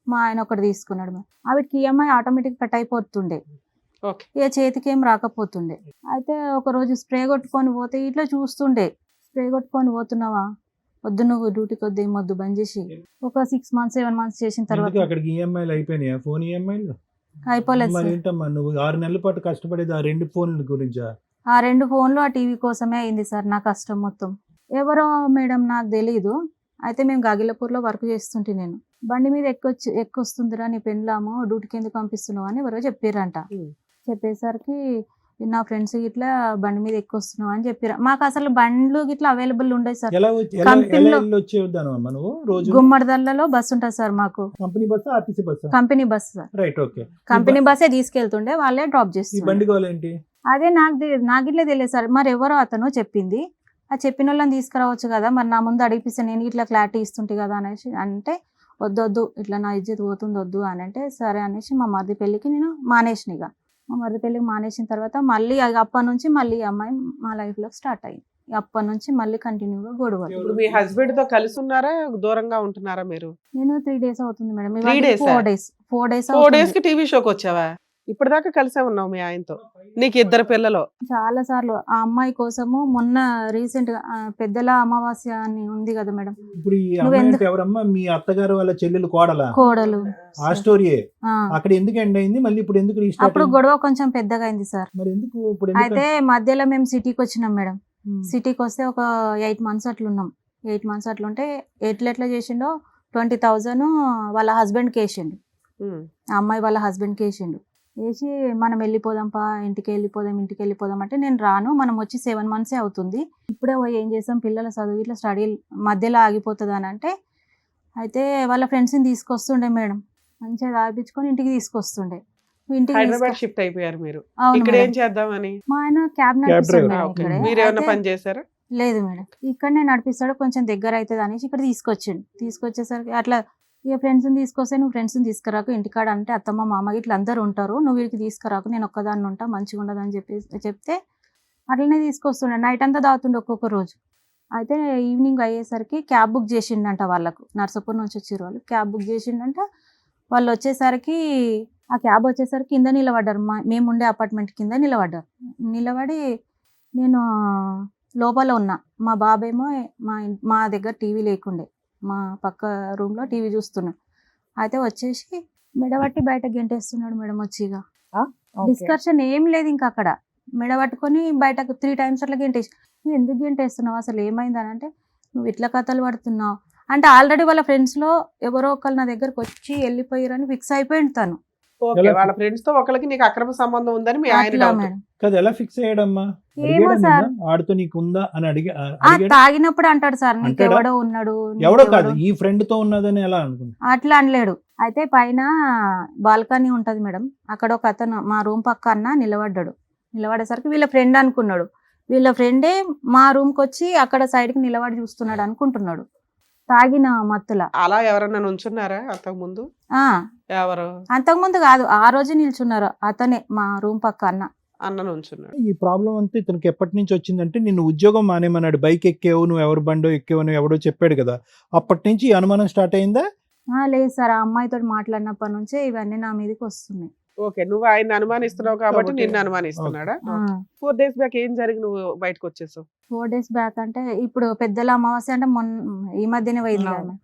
మా ఆయన ఒకటి తీసుకున్నాడు మేడం. వాటికి ఈఎంఐ ఆటోమేటిక్ కట్ అయిపోతుండే, ఓకే. ఇక చేతికి ఏం రాకపోతుండే. అయితే ఒక రోజు స్ప్రే కొట్టుకొని పోతే ఇట్లా చూస్తుండే, స్ప్రే కొట్టుకొని పోతున్నావా, వద్దు నువ్వు డ్యూటీకి వద్దు, ఏం వద్దు, బంద్ చేసి. ఒక 6 months 7 months చేసిన ఎందుకు తర్వాత అక్కడికి ఈఎంఐలు అయిపోయినాయా? ఫోన్ ఈఎంఐలు అయిపోలేదు మరి సార్. ఏంటమ్మా నువ్వు 6 నెలల పాటు కష్టపడేది ఆ 2 ఫోన్ల గురించా? ఆ 2 ఫోన్లు ఆ టీవీ కోసమే అయింది సార్ నా కష్టం మొత్తం. ఎవరో మేడం నాకు తెలీదు. అయితే మేము గాగిలపూర్లో వర్క్ చేస్తుంటే నేను బండి మీద ఎక్కొస్తుందిరా నీ పెళ్ళాము, డ్యూటీకి ఎందుకు పంపిస్తున్నావు అని ఎవరో చెప్పారంట. Hmm. చెప్పేసరికి నా ఫ్రెండ్స్ ఇట్లా బండి మీద ఎక్కొస్తున్నావు అని చెప్పారు. మాకు అసలు బండ్లు ఇట్లా అవైలబుల్ ఉండవు సార్. ఎలా కంపెనీలో వచ్చేదాను అమ్మా నువ్వు రోజు? గుమ్మడిదల్లలో బస్సు ఉంటుంది సార్ మాకు. Company bus, RTC bus? Company bus sir. Right, okay. Company బస్సే తీసుకెళ్తుండే, వాళ్ళే డ్రాప్ ఈ చేస్తారు. బండి గోలేంటి? అదే నాకు ఇట్లా తెలియదు సార్. మరి ఎవరో అతను చెప్పింది, ఆ చెప్పిన వాళ్ళని తీసుకురావచ్చు కదా, మరి నా ముందు అడిగిపిస్తే నేను ఇట్లా క్లారిటీ ఇస్తుంటే కదా అనేసి అంటే వద్దొద్దు ఇట్లా నా ఇజ్జత్ పోతుంది వద్దు అని అంటే సరే అనేసి మా మరిది పెళ్ళికి నేను మానేసిన. ఇక మా మరిది పెళ్ళికి మానేసిన తర్వాత మళ్ళీ అప్పటి నుంచి మళ్ళీ ఈ అమ్మాయి మా లైఫ్లో స్టార్ట్ అయ్యింది. అప్పటి నుంచి మళ్ళీ కంటిన్యూగా గొడవలు. ఇప్పుడు మీ హస్బెండ్ తో కలిసి ఉన్నారా, దూరంగా ఉంటున్నారా మీరు? నేను 3 days అవుతుంది madam. 3 days? 4 days 4 days 4 days కి టీవీ షోకి వచ్చావా? ఇప్పటిదాకా కలిసే ఉన్నావు మీ ఆయనతో, నీకు 2 పిల్లలు. చాలా సార్లు ఆ అమ్మాయి కోసము మొన్న రీసెంట్ గా పెద్దల అమావాస్య అని ఉంది కదా మేడం. ఇప్పుడు ఈ అమ్మాయి అంటే ఎవరమ్మా? మీ అత్తగారు వాళ్ళ చెల్లెలు కోడలా? కోడలు. ఆ స్టోరీయే ఆ. అక్కడ ఎందుకు ఎండ్ అయింది, మళ్ళీ ఇప్పుడు ఎందుకు రీస్టార్ట్ అప్పుడు గొడవ కొంచెం పెద్దగా అయింది సార్. మరి ఎందుకు ఇప్పుడు అయితే మధ్యలో మేము సిటీకి వచ్చినాం మేడం. సిటీకి వస్తే ఒక 8 months అట్లున్నాం. 8 months అట్లుంటే ఎట్లా చేసిండో 20,000 వాళ్ళ హస్బెండ్కి వేసిండు. ఆ అమ్మాయి వాళ్ళ హస్బెండ్కి వేసి మనం వెళ్ళిపోదాంపా, ఇంటికి వెళ్ళిపోదాం అంటే నేను రాను, మనం వచ్చి 7 months అవుతుంది, ఇప్పుడే పోయి ఏం చేస్తాం, పిల్లల చదువు ఇట్లా స్టడీ మధ్యలో ఆగిపోతుంది అని అంటే, అయితే వాళ్ళ ఫ్రెండ్స్ని తీసుకొస్తుండే మేడం, మంచిగా తాగిపించుకొని ఇంటికి తీసుకొస్తుండే. హైదరాబాద్ షిఫ్ట్ అయిపోయారు మీరు. అవును ఇక్కడ మేడం. ఏం చేద్దామని? మా ఆయన క్యాబ్ నడిపిస్తాడు మేడం ఇక్కడే. మీరేమన్నా అయితే- పని చేశారా? లేదు మేడం, ఇక్కడనే నడిపిస్తాడు, కొంచెం దగ్గర అవుతుంది అనేసి ఇక్కడ తీసుకొచ్చేసరికి అట్లా ఇక ఫ్రెండ్స్ని తీసుకొస్తే నువ్వు ఫ్రెండ్స్ని తీసుకురాకు ఇంటికాడ అంటే అత్తమ్మ మామ ఇట్లా అందరు ఉంటారు, నువ్వు వీడికి తీసుకురాకు, నేను ఒక్కదాన్ని ఉంటా, మంచిగా ఉండదు అని చెప్తే అట్లనే తీసుకొస్తుండే. నైట్ అంతా తాగుతుండే ఒక్కొక్క రోజు. అయితే ఈవినింగ్ అయ్యేసరికి క్యాబ్ బుక్ చేసిండంట వాళ్ళకు, నర్సాపూర్ నుంచి వచ్చారు వాళ్ళు, క్యాబ్ బుక్ చేసిండంట. వాళ్ళు వచ్చేసరికి ఆ క్యాబ్ వచ్చేసరికి కింద నిలబడ్డారు, మేము ఉండే అపార్ట్మెంట్ కింద నిలబడి నేను లోపల ఉన్నా, మా బాబేమో మా దగ్గర టీవీ లేకుండే, మా పక్క రూమ్లో టీవీ చూస్తున్నాం. అయితే వచ్చేసి మెడబట్టి బయట గెంటేస్తున్నాడు మేడం వచ్చి. ఇక డిస్కషన్ ఏం లేదు ఇంకా అక్కడ, మెడబట్టుకొని బయటకు 3 times అట్లా గెంటేసి, నువ్వు ఎందుకు గెంటేస్తున్నావు, అసలు ఏమైందని అంటే, నువ్వు ఇట్లా కథలు పడుతున్నావు అంటే ఆల్రెడీ వాళ్ళ ఫ్రెండ్స్లో ఎవరో ఒకళ్ళు నా దగ్గరకు వచ్చి వెళ్ళిపోయారని ఫిక్స్ అయిపోయింది తను. ఓకే, వాళ్ళ ఫ్రెండ్స్ తో ఒకరికి నీకు అక్రమ సంబంధం ఉందని మీ ఆయన అట్లా doubt. మేడం. కదా ఎలా ఫిక్స్ అయ్యాడమ్మా? ఏమో సార్, ఆడితో నీకు ఉందా అని తాగినప్పుడు అంటాడు సార్, నీకు అంటాడా? ఎవడో ఉన్నాడు, ఎవడో నీకెవడో. కాదు, ఈ ఫ్రెండ్ తో ఉన్నదని ఎలా అనుకున్నా? అట్లా అనలేడు. అయితే పైన బాల్కనీ ఉంటది మేడం, అక్కడ ఒక అతను మా రూమ్ పక్క అన్న నిలబడేసరికి వీళ్ళ ఫ్రెండ్ అనుకున్నాడు. వీళ్ళ ఫ్రెండే మా రూమ్కి వచ్చి అక్కడ సైడ్కి నిలబడి చూస్తున్నాడు అనుకుంటున్నాడు, తాగిన మత్తుల. అలా ఎవరన్నా నుంచున్నారా అంతకు ముందు? ఆ ఎవరు? అంతకుముందు కాదు, ఆ రోజు నిల్చున్నారు, అతనే మా రూమ్ పక్క అన్న నుంచున్నాడు. ఈ ప్రాబ్లం అంతా ఇతనికి ఎప్పటి నుంచి వచ్చిందంటే, నిన్ను ఉద్యోగం మానేమన్నాడు, బైక్ ఎక్కేవు నువ్వు, ఎవరు బండో ఎక్కేవు నువ్వు, ఎవడో చెప్పాడు కదా, అప్పటి నుంచి ఈ అనుమానం స్టార్ట్ అయిందా? లేదు సార్, ఆ అమ్మాయితో మాట్లాడినప్పటి నుంచే ఇవన్నీ నా మీదకి వస్తున్నాయి. ఓకే, నువ్వు ఆయన అనుమానిస్తున్నావు కాబట్టి కాబట్టి- నిన్ను అనుమానిస్తున్నాడా? ఆ, 4 days బ్యాక్ ఏం జరిగి నువ్వు బయటకు వచ్చేసావు? 4 days బ్యాక్ అంటే ఇప్పుడు పెద్దల అమావాస్య అంటే ఈ మధ్యనే పోయింది కదా మేడం.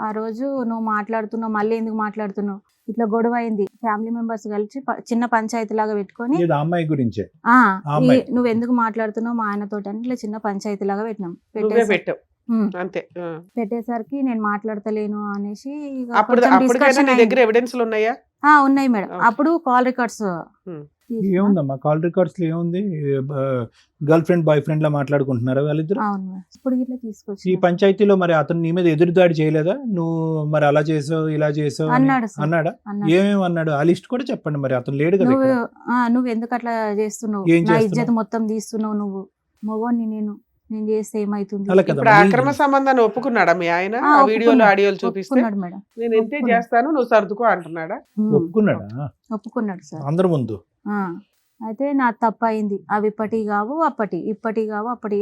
ఆ రోజు నువ్వు మాట్లాడుతున్నావు, మళ్ళీ ఎందుకు మాట్లాడుతున్నావు, ఇట్లా గొడవ అయింది, ఫ్యామిలీ మెంబర్స్ కలిసి చిన్న పంచాయతీ లాగా పెట్టుకొని ఇది ఆ అమ్మాయి గురించే. ఈ నువ్వు ఎందుకు మాట్లాడుతున్నావు మా ఆయనతో అని ఇట్లా చిన్న పంచాయతీ లాగా పెట్టినాం. నువ్వే పెట్టావు ఉమ్. అంతే. పెట్టేసరికి నేను మాట్లాడతలేను అనేసి ఇక అప్పుడు కొంచెం అప్పటికైనా discussion నీ అయింది. దగ్గర ఎవిడెన్స్లు ఉన్నాయా? ఉన్నాయి మేడం, Okay. అప్పుడు కాల్ రికార్డ్స్ ఏముందమ్మా కాల్ రికార్డ్స్ లో ఏముంది? గర్ల్ ఫ్రెండ్ బాయ్ ఫ్రెండ్ లా మాట్లాడుకుంటున్నారా వాళ్ళిద్దరు? అవును మేడం, ఇప్పుడు ఇట్లా ఈ తీసుకొచ్చి పంచాయతీలో మరి అతను నీ మీద ఎదురుదాడి చేయలేదా? నువ్వు మరి అలా చేసావు ఇలా చేసావు అని అన్నాడు సార్. అన్నాడా? అన్నాడు. ఏమేమి అన్నాడు? ఆ లిస్ట్ కూడా చెప్పండి, మరి అతను లేడు కదా నువ్వు ఇక్కడ. నువ్వు ఎందుకు అట్లా చేస్తున్నావు, ఏం నా చేస్తున్నావు? ఇజ్జత్ మొత్తం తీస్తున్నావు, నువ్వు మొగోని నేను చేస్తే ఏమైతుంది. అలా కదా ఇప్పుడు ఆ మరి అక్రమ సంబంధాన్ని ఒప్పుకున్నాడా మీ ఆయన? ఆ, ఆ వీడియోలు ఒప్పుకున్నాడు. ఆడియోలు చూపిస్తే ఒప్పుకున్నాడు మేడం, నేను ఇంతే ఒప్పుకున్నాడు. చేస్తాను నువ్వు సర్దుకో అంటున్నాడా? ఒప్పుకున్నాడా? ఒప్పుకున్నాడు సార్. అందరి ముందు? ఆ, అయితే నా తప్పు అయింది, అవి ఇప్పటి కావు అప్పటి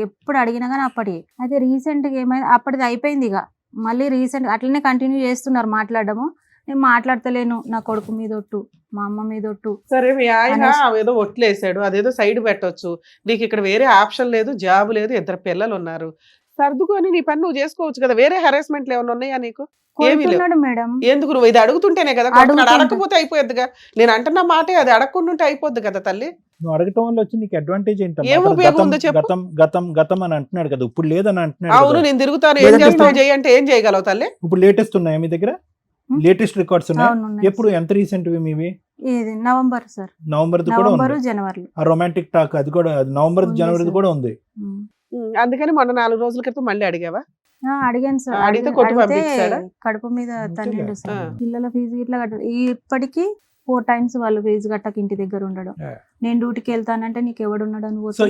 ఎప్పుడు అడిగినా కానీ అప్పటి. అయితే రీసెంట్గా ఏమైంది, అప్పటిది అయిపోయింది. ఇక మళ్ళీ రీసెంట్ అట్లనే కంటిన్యూ చేస్తున్నారు మాట్లాడము. నేను మాట్లాడతలేను, నా కొడుకు మీద ఒట్టు, మా అమ్మ మీద ఒట్టు. సరే, మీ ఆయన అనేసి- ఏదో ఒట్లేసాడు, అదేదో సైడ్ పెట్టొచ్చు, నీకు ఇక్కడ వేరే ఆప్షన్ లేదు, జాబ్ లేదు, 2 పిల్లలు ఉన్నారు, సర్దుకొని నీ పని నువ్వు చేసుకోవచ్చు కదా. వేరే హెరాస్మెంట్లు ఏమైనా ఉన్నాయా నీకు? ఏమీ లేవు. కొడుతున్నాడు మేడం, ఎందుకు నువ్వు ఇది అడుగుతుంటేనే కదా కొడుతున్నాడు. అడుగుతుంటే. అడగకపోతే అయిపోద్దిగా. నేను అంటున్న మాటే అది, అడగకుండా ఉంటే అయిపోద్ది కదా తల్లి. నువ్వు అడగటం వల్ల వచ్చి నీకు అడ్వాంటేజ్ ఏంటమ్మా? ఏం అతను ఉపయోగం ఉందో గతం చెప్పు. గతం గతం గతం అని అంటున్నాడు కదా, ఇప్పుడు లేదని అంటున్నాడు అవును, కదా. నేను తిరుగుతాను, ఏం లేదంటే చేస్తావు ఇప్పుడు- చేయంటే ఏం చేయగలవు తల్లి? ఇప్పుడు లేటెస్ట్ ఉన్నాయా మీ దగ్గర? హ్మ్? లేటెస్ట్ రికార్డ్స్ ఉన్నాయి? అవును ఉన్నాయి. ఎప్పుడు ఎంత రీసెంట్ మీవి? ఇది నవంబర్ సార్, నవంబర్ కూడా నవంబర్ ఉంది జనవరిలో. ఆ రొమాంటిక్ టాక్, అది కూడా నవంబర్ ఉంది జనవరి సార్. కూడా ఉంది. అందుకని మొన్న 4 రోజుల క్రితం మళ్ళీ అడిగావా? అడిగాను సార్. అడిగితే కొట్టి పంపించాడా? కడుపు మీద తన్నిండు సార్. ఆ. పిల్లల ఫీజు ఇట్లా కట్ట ఇప్పటికీ 4 times వాళ్ళు ఫీజు కట్టక ఇంటి దగ్గర ఉండడం. Yeah. నేను డ్యూటీకి వెళ్తానంటే నీకు ఎవడున్నాడు అని సో పోతే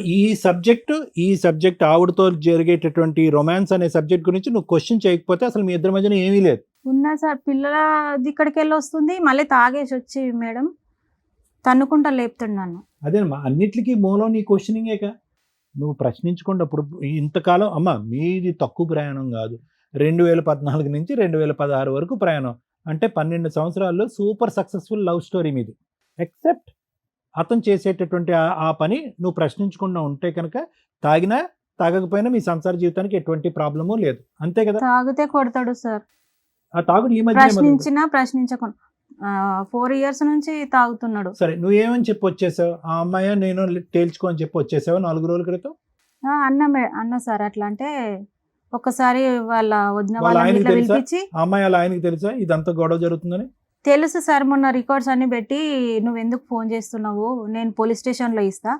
ఈ సబ్జెక్ట్ ఆవిడతో జరిగేటటువంటి రొమాన్స్ అనే సబ్జెక్ట్ గురించి నువ్వు క్వశ్చన్ చేయకపోతే అసలు మీ ఇద్దరి మధ్యన ఏమీ లేదు. ఉన్నా సార్. పిల్లల ఇక్కడికి వెళ్ళి వస్తుంది, మళ్ళీ తాగేసి వచ్చి మేడం తన్నుకుంటా లేపుతాడు నన్ను. అదేనమ్మా, అన్నిటికీ మూలం నీ క్వశ్చనింగేక. నువ్వు ప్రశ్నించుకున్నప్పుడు ఇంతకాలం అమ్మ మీది తక్కువ ప్రయాణం కాదు, 2014 నుంచి 2016 వరకు ప్రయాణం అంటే 12 సంవత్సరాల్లో సూపర్ సక్సెస్ఫుల్ లవ్ స్టోరీ మీది. ఎక్సెప్ట్ అతను చేసేటటువంటి ఆ పని నువ్వు ప్రశ్నించకుండా ఉంటే కనుక తాగినా తాగకపోయినా మీ సంసార జీవితానికి ఎటువంటి ప్రాబ్లము లేదు, అంతే కదా. తాగితే కొడతాడు సార్. ఆ తాగుడు ఈ మధ్య ప్రశ్నించకుండా 4 years నుంచి తాగుతున్నాడు. సరే, నువ్వేమని చెప్పి వచ్చేసావు? ఆ అమ్మాయి నేను తేల్చుకో అని చెప్పి వచ్చేసావు 4 రోజుల క్రితం. అన్న సార్ అట్లా అంటే ఒక్కసారి వాళ్ళ వదిన వాళ్ళ వాళ్ళని ఆయనకి ఇట్లా తెలుసా? పిలిపించి, ఆ అమ్మాయి వాళ్ళ ఆయనకి తెలుసా ఇదంతా గొడవ జరుగుతుందని? తెలుసు సార్, మొన్న రికార్డ్స్ అన్ని పెట్టి నువ్వు ఎందుకు ఫోన్ చేస్తున్నావు, నేను పోలీస్ స్టేషన్ లో ఇస్తా,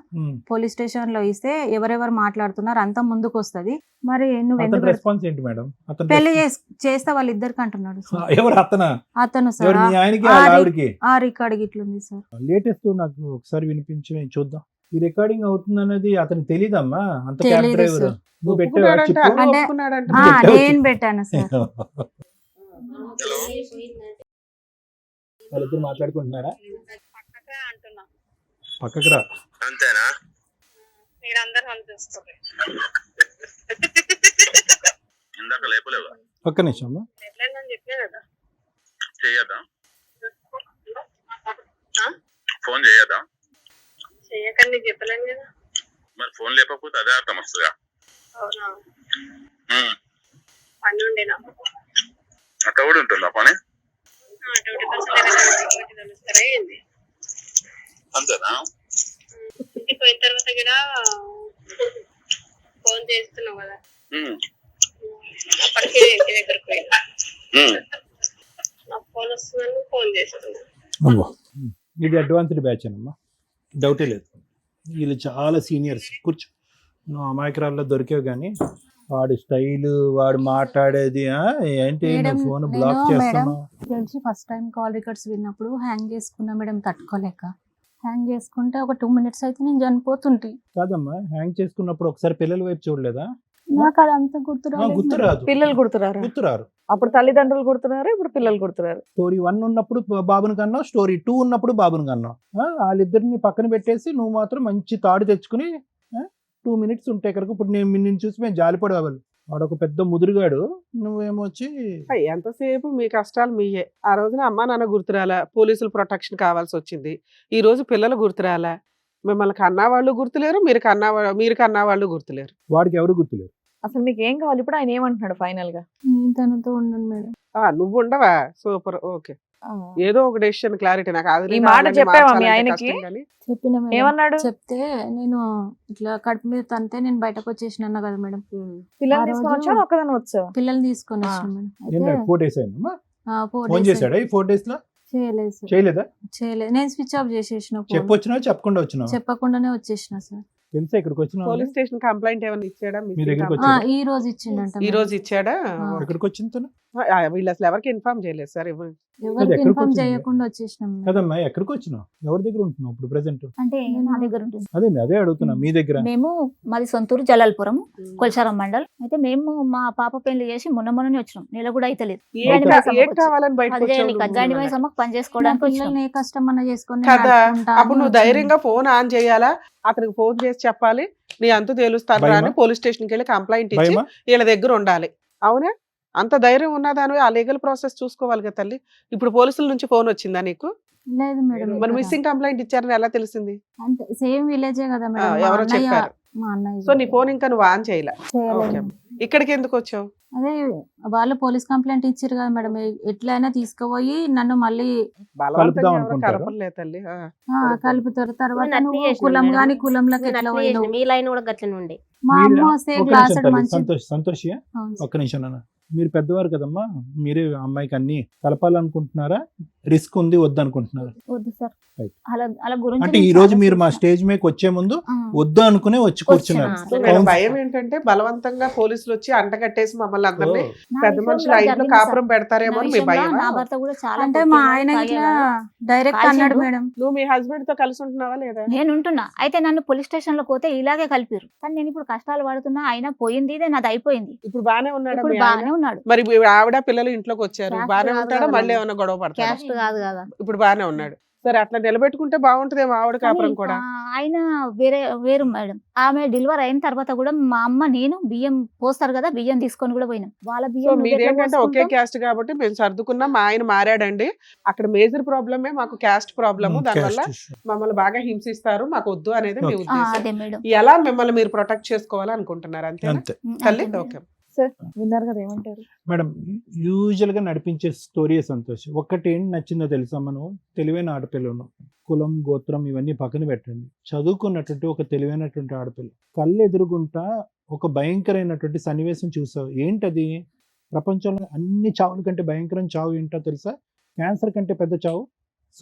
పోలీస్ స్టేషన్ లో ఇస్తే ఎవరెవరు మాట్లాడుతున్నారు అంతా ముందుకు వస్తది, మరి నువ్వు అతని ఎందుకు రెస్పాన్స్ ఏంటి మేడం? అతను పెళ్లి చేస్తా వాళ్ళిద్దరికి అంటున్నాడు సార్. ఎవరు అతనా? అతను ఎవరు, సార్. మీ ఆయనకి వాళ్ళ ఆవిడకి? ఆ రికార్డ్ ఇట్లుంది సార్. లేటెస్ట్ నాకు ఒకసారి వినిపించి చూద్దాం. ఈ రికార్డింగ్ అవుతుంది అన్నది అతనికి తెలీదమ్మా. అంత తెలీదు క్యాబ్ డ్రైవర్ సార్. నువ్వు పెట్టావా ఒప్పుకున్నాడంట, చిప్పు? అను అంటే- ఒప్పుకున్నాడంట. నేను పెట్టాను సార్. వాళ్ళిద్దరు మాట్లాడుకుంటున్నారా? పక్కగా అంటున్నా. పక్కకు రా. అంతేనా? మీరందరూ అనిపిస్తుంది. ఇందాక లేపలేవా? ఒక్క నిమిషం అమ్మా. ఎట్లయిందని చెప్పే కదా. చెయ్యదా? ఆ? ఫోన్ చేయదా? చెయ్యకండి నీకు చెప్పలేను కదా. మరి ఫోన్ లేకపోతే అదే అర్థం వస్తుందా? అవునా? ఉమ్. పని ఉండే నాకు. అక్కడ కూడా ఉంటుందా పని? డ్యూటీ కోసం డ్యూటీ తెలుస్తారా ఏంది? అంతేనా? ఇంటికి పోయిన తర్వాత కూడా ఫోన్ చేస్తున్నావు కదా. ఉమ్. అప్పటికే ఇంటి దగ్గరకు పోయినా. ఉమ్. నాకు ఫోన్ వస్తుందని ఫోన్ చేస్తున్నా. అమ్మో. ఇది అడ్వాన్స్డ్ బ్యాచ్ అమ్మా, డౌటే లేదు. వీళ్ళు చాలా సీనియర్స్. కూర్చో, నువ్వు అమాయకురాల్లో దొరికేవు కానీ వాడి స్టైల్, వాడు మాట్లాడేది ఏంటి? మేడం, ఫోన్ బ్లాక్ నేను చేస్తున్నావు. తెలిసి ఫస్ట్ టైం కాల్ రికార్డ్స్ విన్నప్పుడు హ్యాంగ్ చేసుకున్నా మేడం, తట్టుకోలేక హ్యాంగ్ చేసుకుంటే ఒక 2 minutes అయితే నేను చనిపోతుంటే. కాదమ్మా, హ్యాంగ్ చేసుకున్నప్పుడు ఒకసారి పిల్లల వైపు చూడలేదా? నాకు అదంతా గుర్తు గుర్తురాదు. పిల్లలు గుర్తురారు. గుర్తురారు. అప్పుడు తల్లిదండ్రులు గుర్తున్నారు, ఇప్పుడు పిల్లలు గుర్తురారు. స్టోరీ 1 ఉన్నప్పుడు బాబుని కన్నావు, స్టోరీ 2 ఉన్నప్పుడు బాబుని కన్నావు. వాళ్ళిద్దరిని పక్కన పెట్టేసి నువ్వు మాత్రం మంచి తాడు తెచ్చుకుని 2 minutes ఉంటే కనుక ఇప్పుడు నిన్ను చూసి మేము జాలిపడేవాళ్ళు. వాడు ఒక పెద్ద ముదురుగాడు, నువ్వేమో వచ్చి ఎంతసేపు మీ కష్టాలు మీయే. ఆ రోజున అమ్మా నాన్న గుర్తురాలా, పోలీసులు ప్రొటెక్షన్ కావాల్సి వచ్చింది. ఈ రోజు పిల్లలు గుర్తురాలా, మిమ్మల్ని కన్నా వాళ్ళు గుర్తులేరు, మీరు కన్నా వాళ్ళు గుర్తులేరు. వాడికి ఎవరు గుర్తులేరు. అసలు మీకు ఏం కావాలి ఇప్పుడు? ఆయన ఏమంటున్నాడు ఫైనల్ గా? నేను తనతో ఉండను మేడం. నువ్వు ఉండవా? Super, okay. ఏదో ఒక డెసిషన్ క్లారిటీ. నాకు అది ఈ మాట చెప్పావా మీ ఆయనకి? చెప్పిన మేడం. ఏమన్నాడు? చెప్తే నేను ఇట్లా కడుపు మీద తంతే నేను బయటకు వచ్చేసిన అన్న కదా మేడం. పిల్లల్ని ఆ తీసుకొని రోజు- వచ్చావా ఒక్కదాని వచ్చావా? పిల్లల్ని తీసుకొని వచ్చిన మేడం. అయితే 4 days అయిందమ్మా. 4 ఫోన్ days చేశాడా ఈ 4 days లో? చేయలేదు సార్. చేయలేదా? చేయలేదు. నేను స్విచ్ ఆఫ్ చేసేసిన phone. చెప్పొచ్చినా చెప్పకుండా వచ్చినావు? చెప్పకుండానే వచ్చేసిన సార్. తెలుసా ఇక్కడికి వచ్చినావు? పోలీస్ స్టేషన్ కంప్లైంట్ ఏమైనా ఇచ్చాడా? మీ దగ్గరికి ఆ, వచ్చాడా? ఈ రోజు ఇచ్చిండంట ఈ మేడం. రోజు ఇచ్చాడా? ఎక్కడికి వచ్చింది తను? వీళ్ళు అసలు ఎవరికి ఇన్ఫార్మ్ చేయలేదు సార్. ఎవరికి ఎక్కడికి ఇన్ఫార్మ్ వచ్చింది? చేయకుండా వచ్చేసినాం మేడం. కదమ్మా, ఎక్కడికి వచ్చినావు? ఎవరి దగ్గర ఉంటున్నావు ఇప్పుడు ప్రెసెంట్? అంటే నా దగ్గర ఉంటుంది. అదే అడుగుతున్నా, మీ దగ్గర. మేము మాది సొంతూరు జలాల్పురం, కొల్చారం మండల్. అయితే మేము మా పాప పెళ్లి చేసి మొన్ననే వచ్చినాం, నెల కూడా అయితే లేదు. ఏం కావాలని బయటకు గండి మైసమ్మకు పని చేసుకోవడానికి వచ్చినాం. పిల్లల్ని ఏ కష్టం అన్న చేసుకొని కదా. నడుపుకుంటా అని అప్పుడు నువ్వు వచ్చినాం. ధైర్యంగా ఫోన్ ఆన్ చేయాలా, అతనికి ఫోన్ చేసి చెప్పాలి, నీ అంతు తేలుస్తాను భయమా? రాని పోలీస్ స్టేషన్కి వెళ్ళి కంప్లైంట్ ఇచ్చి భయమా? వీళ్ళ దగ్గర ఉండాలి. అవునా? అంత ధైర్యం ఉన్నదానివి ఆ లీగల్ ప్రాసెస్ చూసుకోవాలి కదా తల్లి. ఇప్పుడు పోలీసుల నుంచి ఫోన్ వచ్చిందా నీకు? లేదు మేడం. మరి ఇక్కడ. మిస్సింగ్ కంప్లైంట్ ఇచ్చారని ఎలా తెలిసింది? అంతే సేమ్ విలేజే కదా మేడం. మా ఎవరో అన్నయ్య- చెప్పారు. మా అన్నయ్య సో నీ ఫోన్ ఇంకా నువ్వు ఆన్ చేయలే. చేయలేదు. ఓకే. ఇక్కడికి ఎందుకు వచ్చావు? అదే వాళ్ళు పోలీస్ కంప్లైంట్ ఇచ్చారు కదా మేడం, ఎట్లయినా తీసుకుపోయి నన్ను మళ్ళీ బలవంతంగా కలుపుదాం ఎవరో అనుకుంటారా? కలపలే తల్లి. కలుపుతారు. తర్వాత నేను నువ్వు అట్నే చేసిన కులం మేడం. గాని కులంలోకి ఎట్లా అట్లే పోయినావు? చేసిన. మీ లైన్ కూడా గట్లనే ఉండే. మా అమ్మ వస్తే ఒక గ్లాస్ నిమిషం తల్లి, మంచి సంతోషియా అవును. ఒక్క నిమిషం నాన్న. మీరు పెద్దవారు కదమ్మా, మీరే అమ్మాయికి అన్ని కలపాలనుకుంటున్నారా, రిస్క్ ఉంది వద్దనుకుంటున్నారా? వద్దు సార్, Right. అలా గురించి అంటే నేను ఈ రోజు చాలా మీరు మా చూసా. స్టేజ్ మీదకి వచ్చే ముందు ఆ, వద్దు అనుకునే వచ్చి కూర్చున్నారు. వచ్చాను. సో మేడం అవును. భయం ఏంటంటే బలవంతంగా పోలీసులు వచ్చి అంటగట్టేసి మమ్మల్ని అందరినీ నా పెద్ద విషయంలో మనుషులు ఆ ఇంట్లో జరిగింది సార్. కాపురం పెడతారేమో నా అని మీ విషయంలో భయమా? నా భర్త కూడా చాలా అంటే మా కొట్టేవాడు, ఆయన ఇట్లా తాగేవాడు. డైరెక్ట్ కాల్చిండు. అన్నాడు మేడం. నువ్వు మీ హస్బెండ్ తో కలిసి ఉంటున్నావా లేదా? నేను ఉంటున్నా, అయితే నన్ను పోలీస్ స్టేషన్ లో పోతే ఇలాగే కలిపారు, కానీ నేను ఇప్పుడు కష్టాలు పడుతున్నా, అయినా పోయింది ఇదే నాది అయిపోయింది. ఇప్పుడు బానే ఉన్నాడా ఇప్పుడు మీ ఆయన? బాగానే ఉన్నాడు. మరి మీ ఆవిడ పిల్లలు ఇంట్లోకి వచ్చారు, క్యాస్ట్ బానే కాదు ఉంటాడా? కదా మళ్ళీ మరి. ఏమైనా గొడవ పడతాడా? క్యాస్ట్ కాదు కదా. ఇప్పుడు బానే ఉన్నాడు. సరే అట్లా నిలబెట్టుకుంటే బాగుంటదేమో ఆవిడ కాపురం కానీ, కూడా. ఆయన వేరు మేడం. ఆమె డెలివరీ అయిన తర్వాత కూడా మా అమ్మ నేను బియ్యం పోస్తారు కదా, బియ్యం తీసుకొని కూడా పోయినాం. వాళ్ళ సో బియ్యం నువ్వు ఎట్లా మీదేంటంటే ఒకే పోసుకుంటావ్? క్యాస్ట్ కాబట్టి మేము సర్దుకున్నాం. మా ఆయన మారాడండి, అక్కడ మేజర్ ప్రాబ్లమే మాకు క్యాస్ట్ ప్రాబ్లము, దానివల్ల Caste issue. మమ్మల్ని బాగా హింసిస్తారు, మాకు వద్దు అనేది మీ Okay. ఉద్దేశం. అదే మేడం. ఎలా మిమ్మల్ని మీరు ప్రొటెక్ట్ చేసుకోవాలి అనుకుంటున్నారు అంతే అంతే తల్లి? అదే మేడం. ఓకే. సార్ విన్నారు కదా, ఏమంటారు? మేడం. యూజువల్ గా నడిపించే స్టోరీ సంతోష్. ఒక్కటి ఏం నచ్చిందో తెలుసా, మనం తెలివైన ఆడపిల్లను, కులం గోత్రం ఇవన్నీ పక్కన పెట్టండి, చదువుకున్నటువంటి ఒక తెలివైనటువంటి ఆడపిల్ల కళ్ళు ఎదురుగుంటా ఒక భయంకరమైనటువంటి సన్నివేశం చూసావు. ఏంటది? ప్రపంచంలో అన్ని చావుల కంటే భయంకరమైన చావు ఏంటో తెలుసా? క్యాన్సర్ కంటే పెద్ద చావు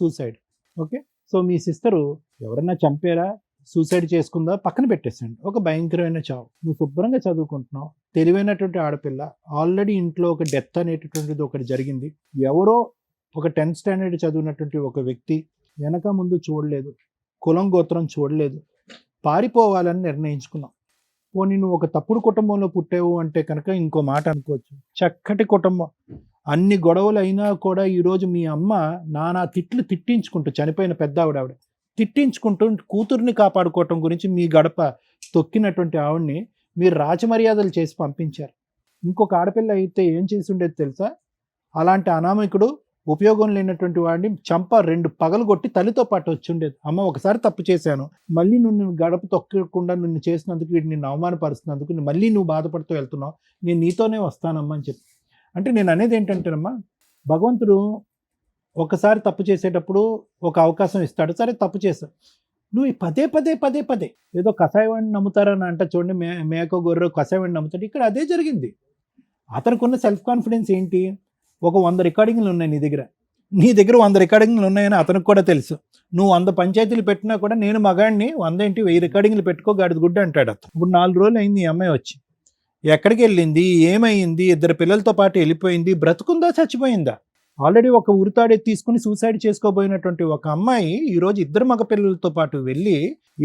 సూసైడ్. ఓకే, సో మీ సిస్టరు ఎవరన్నా చంపారా, సూసైడ్ చేసుకుందా, పక్కన పెట్టేసండి, ఒక భయంకరమైన చావు. నువ్వు శుభ్రంగా చదువుకుంటున్నావు, తెలివైనటువంటి ఆడపిల్ల, ఆల్రెడీ ఇంట్లో ఒక డెత్ అనేటటువంటిది ఒకటి జరిగింది. ఎవరో ఒక 10th స్టాండర్డ్ చదివినటువంటి ఒక వ్యక్తి వెనక ముందు చూడలేదు, కులం గోత్రం చూడలేదు, పారిపోవాలని నిర్ణయించుకున్నావు. పోనీ నువ్వు ఒక తప్పుడు కుటుంబంలో పుట్టావు అంటే కనుక ఇంకో మాట అనుకోవచ్చు. చక్కటి కుటుంబం, అన్ని గొడవలు అయినా కూడా ఈరోజు మీ అమ్మ నానా తిట్లు తిట్టించుకుంటూ, చనిపోయిన పెద్ద ఆవిడ తిట్టించుకుంటూ కూతుర్ని కాపాడుకోవటం గురించి మీ గడప తొక్కినటువంటి ఆవిడ్ని మీరు రాజమర్యాదలు చేసి పంపించారు. ఇంకొక ఆడపిల్ల అయితే ఏం చేసి ఉండేది తెలుసా? అలాంటి అనామకుడు, ఉపయోగం లేనటువంటి వాడిని చంప 2 పగలు కొట్టి తల్లితో పాటు వచ్చి ఉండేది. అమ్మ ఒకసారి తప్పు చేశాను, మళ్ళీ నువ్వు గడప తొక్కకుండా నిన్ను చేసినందుకు, వీడిని నిన్ను అవమానపరుస్తున్నందుకు మళ్ళీ నువ్వు బాధపడుతూ వెళ్తున్నావు, నేను నీతోనే వస్తానమ్మా అని చెప్పి. అంటే నేను అనేది ఏంటంటేనమ్మా, భగవంతుడు ఒకసారి తప్పు చేసేటప్పుడు ఒక అవకాశం ఇస్తాడు. సరే తప్పు చేశావు, నువ్వు పదే పదే పదే పదే ఏదో కషాయవాడిని నమ్ముతారని అంట చూడండి, మేక గొర్రె కషాయవాడిని నమ్ముతాడు. ఇక్కడ అదే జరిగింది. అతనికి ఉన్న సెల్ఫ్ కాన్ఫిడెన్స్ ఏంటి? ఒక 100 రికార్డింగ్లు ఉన్నాయి నీ దగ్గర 100 రికార్డింగ్లు ఉన్నాయని అతనికి కూడా తెలుసు. నువ్వు 100 పంచాయతీలు పెట్టినా కూడా నేను మగాడిని 100 ఏంటి 1000 రికార్డింగ్లు పెట్టుకో గాడిద గుడ్డ అంటాడు అతను. ఇప్పుడు 4 రోజులు అయింది ఈ అమ్మాయి వచ్చి, ఎక్కడికి వెళ్ళింది, ఏమైంది, 2 పిల్లలతో పాటు వెళ్ళిపోయింది, బ్రతుకుందా చచ్చిపోయిందా? ఆల్రెడీ ఒక ఉరితాడే తీసుకుని సూసైడ్ చేసుకోబోయినటువంటి ఒక అమ్మాయి ఈరోజు 2 మగ పిల్లలతో పాటు వెళ్ళి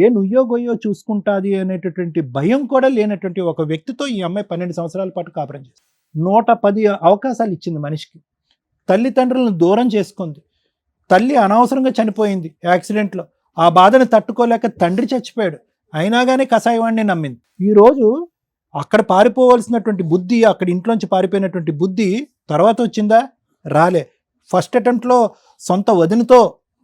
ఏ నుయ్యో గొయ్యో చూసుకుంటాది అనేటటువంటి భయం కూడా లేనటువంటి ఒక వ్యక్తితో ఈ అమ్మాయి 12 సంవత్సరాల పాటు కాపురం చేస్తుంది. 110 అవకాశాలు ఇచ్చింది మనిషికి, తల్లిదండ్రులను దూరం చేసుకుంది, తల్లి అనవసరంగా చనిపోయింది యాక్సిడెంట్లో, ఆ బాధను తట్టుకోలేక తండ్రి చచ్చిపోయాడు, అయినా కానీ కషాయవాడిని నమ్మింది. ఈరోజు అక్కడ పారిపోవలసినటువంటి బుద్ధి, అక్కడ ఇంట్లోంచి పారిపోయినటువంటి బుద్ధి తర్వాత వచ్చిందా? రాలే. ఫస్ట్ అటెంప్ట్లో సొంత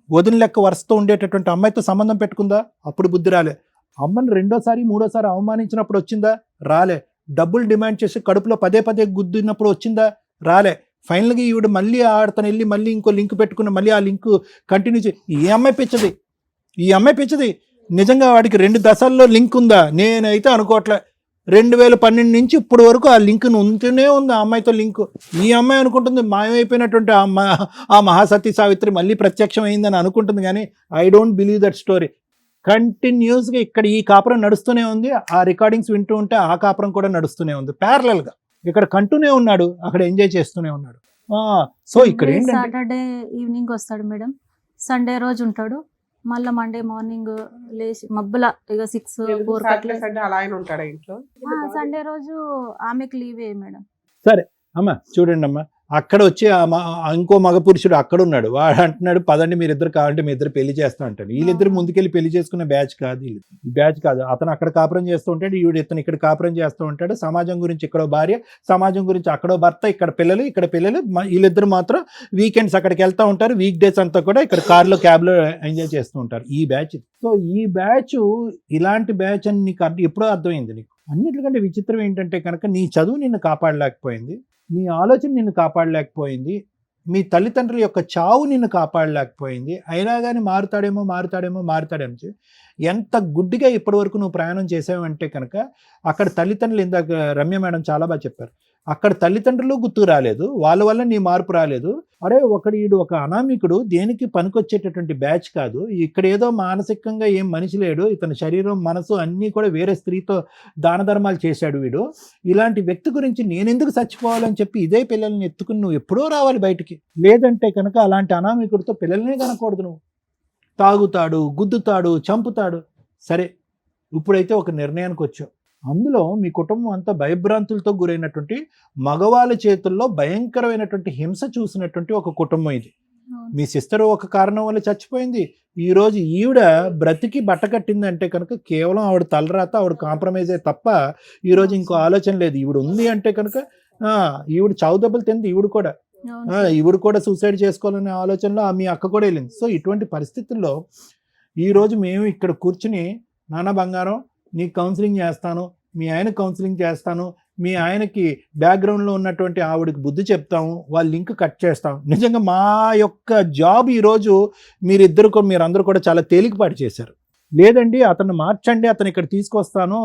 వదిన లెక్క వరుసతో ఉండేటటువంటి అమ్మాయితో సంబంధం పెట్టుకుందా? అప్పుడు బుద్ధి రాలే. అమ్మని 2వ, 3వసారి అవమానించినప్పుడు వచ్చిందా? రాలే. డబ్బులు డిమాండ్ చేసి కడుపులో పదే పదే గుద్దినప్పుడు వచ్చిందా? రాలే. ఫైనల్గా ఈవిడ మళ్ళీ ఆడతను వెళ్ళి మళ్ళీ ఇంకో లింక్ పెట్టుకుని మళ్ళీ ఆ లింక్ కంటిన్యూ చేసి ఈ అమ్మాయి పిచ్చది. నిజంగా వాడికి 2 దశల్లో లింక్ ఉందా? నేనైతే అనుకోవట్లే. 2012 నుంచి ఇప్పుడు వరకు ఆ లింక్ ఉంటూనే ఉంది ఆ అమ్మాయితో లింక్. ఈ అమ్మాయి అనుకుంటుంది మాయమైపోయినటువంటి ఆ మహాసతీ సావిత్రి మళ్ళీ ప్రత్యక్షం అయిందని అనుకుంటుంది, కానీ I don't believe that story. కంటిన్యూస్గా ఇక్కడ ఈ కాపురం నడుస్తూనే ఉంది, ఆ రికార్డింగ్స్ వింటూ ఉంటే ఆ కాపురం కూడా నడుస్తూనే ఉంది ప్యారలల్గా. ఇక్కడ కంటూనే ఉన్నాడు, అక్కడ ఎంజాయ్ చేస్తూనే ఉన్నాడు. సో ఇక్కడ ఏంటంటే సాటర్డే ఈవినింగ్ వస్తాడు మేడం, సండే రోజు ఉంటాడు, మళ్ళీ మండే మార్నింగ్ లేచి మబ్బుల ఇక 6-4 సండే అలా ఆయన ఉంటాడా ఇంట్లో? సండే రోజు ఆమెకు లీవే మేడం. సరే అమ్మ చూడండి అమ్మ, అక్కడ వచ్చి ఇంకో మగ పురుషుడు అక్కడ ఉన్నాడు, వాడు అంటున్నాడు పదండి మీరిద్దరు కావాలంటే మీ ఇద్దరు పెళ్లి చేస్తా అంటాడు. వీళ్ళిద్దరు ముందుకెళ్ళి పెళ్లి చేసుకునే బ్యాచ్ కాదు. అతను అక్కడ కాపురం చేస్తూ ఉంటాడు, ఇతను ఇక్కడ కాపురం చేస్తూ ఉంటాడు. సమాజం గురించి ఇక్కడో భార్య, సమాజం గురించి అక్కడో భర్త, ఇక్కడ పిల్లలు వీళ్ళిద్దరు మాత్రం వీకెండ్స్ అక్కడికి వెళ్తూ ఉంటారు, వీక్ డేస్ అంతా కూడా ఇక్కడ కార్లో క్యాబ్లో ఎంజాయ్ చేస్తూ ఉంటారు ఈ బ్యాచ్. సో ఈ బ్యాచ్ ఇలాంటి బ్యాచ్ అని నీకు ఎప్పుడో అర్థమైంది నీకు. అన్నిటికంటే విచిత్రం ఏంటంటే కనుక నీ చదువు నిన్ను కాపాడలేకపోయింది, నీ ఆలోచన నిన్ను కాపాడలేకపోయింది, మీ తల్లిదండ్రుల యొక్క చావు నిన్ను కాపాడలేకపోయింది. అయినా కానీ మారుతాడేమో ఎంత గుడ్డిగా ఇప్పటి వరకు నువ్వు ప్రయాణం చేసావంటే కనుక అక్కడ తల్లిదండ్రులు, ఇందాక రమ్య మేడం చాలా బాగా చెప్పారు, అక్కడ తల్లిదండ్రులు గుర్తుకు రాలేదు, వాళ్ళ వల్ల నీ మార్పు రాలేదు. అరే వీడు ఒక అనామికుడు, దేనికి పనికొచ్చేటటువంటి బ్యాచ్ కాదు, ఇక్కడ ఏదో మానసికంగా ఏం మనిషి లేడు, ఇతని శరీరం మనసు అన్నీ కూడా వేరే స్త్రీతో దాన ధర్మాలు చేశాడు వీడు, ఇలాంటి వ్యక్తి గురించి నేనెందుకు చచ్చిపోవాలని చెప్పి ఇదే పిల్లల్ని ఎత్తుకుని నువ్వు ఎప్పుడో రావాలి బయటికి. లేదంటే కనుక అలాంటి అనామికుడితో పిల్లల్నే కనకూడదు. నువ్వు తాగుతాడు, గుద్దుతాడు, చంపుతాడు. సరే, ఇప్పుడైతే ఒక నిర్ణయానికి వచ్చావు. అందులో మీ కుటుంబం అంతా భయభ్రాంతులతో గురైనటువంటి, మగవాళ్ళ చేతుల్లో భయంకరమైనటువంటి హింస చూసినటువంటి ఒక కుటుంబం ఇది. మీ సిస్టర్ ఒక కారణం వల్ల చచ్చిపోయింది. ఈ రోజు ఈవిడ బ్రతికి బట్ట కట్టిందంటే కనుక కేవలం ఆవిడ తలరాత, ఆవిడ కాంప్రమైజ్ అయ్యే తప్ప ఈరోజు ఇంకో ఆలోచన లేదు. ఈవిడ ఉంది అంటే కనుక ఈవిడ చావు దెబ్బలు తింది. ఈవిడ కూడా సూసైడ్ చేసుకోవాలనే ఆలోచనలో మీ అక్క కూడా వెళ్ళింది. సో ఇటువంటి పరిస్థితుల్లో ఈరోజు మేము ఇక్కడ కూర్చుని, నాన్న బంగారం నీకు కౌన్సిలింగ్ చేస్తాను, మీ ఆయన కౌన్సిలింగ్ చేస్తాను, మీ ఆయనకి బ్యాక్గ్రౌండ్లో ఉన్నటువంటి ఆవిడకి బుద్ధి చెప్తాము, వాళ్ళ లింక్ కట్ చేస్తాం. నిజంగా మా యొక్క జాబ్ ఈరోజు మీరందరూ కూడా చాలా తేలికపాటు చేశారు. లేదండి అతను మార్చండి, అతను ఇక్కడ తీసుకొస్తాను,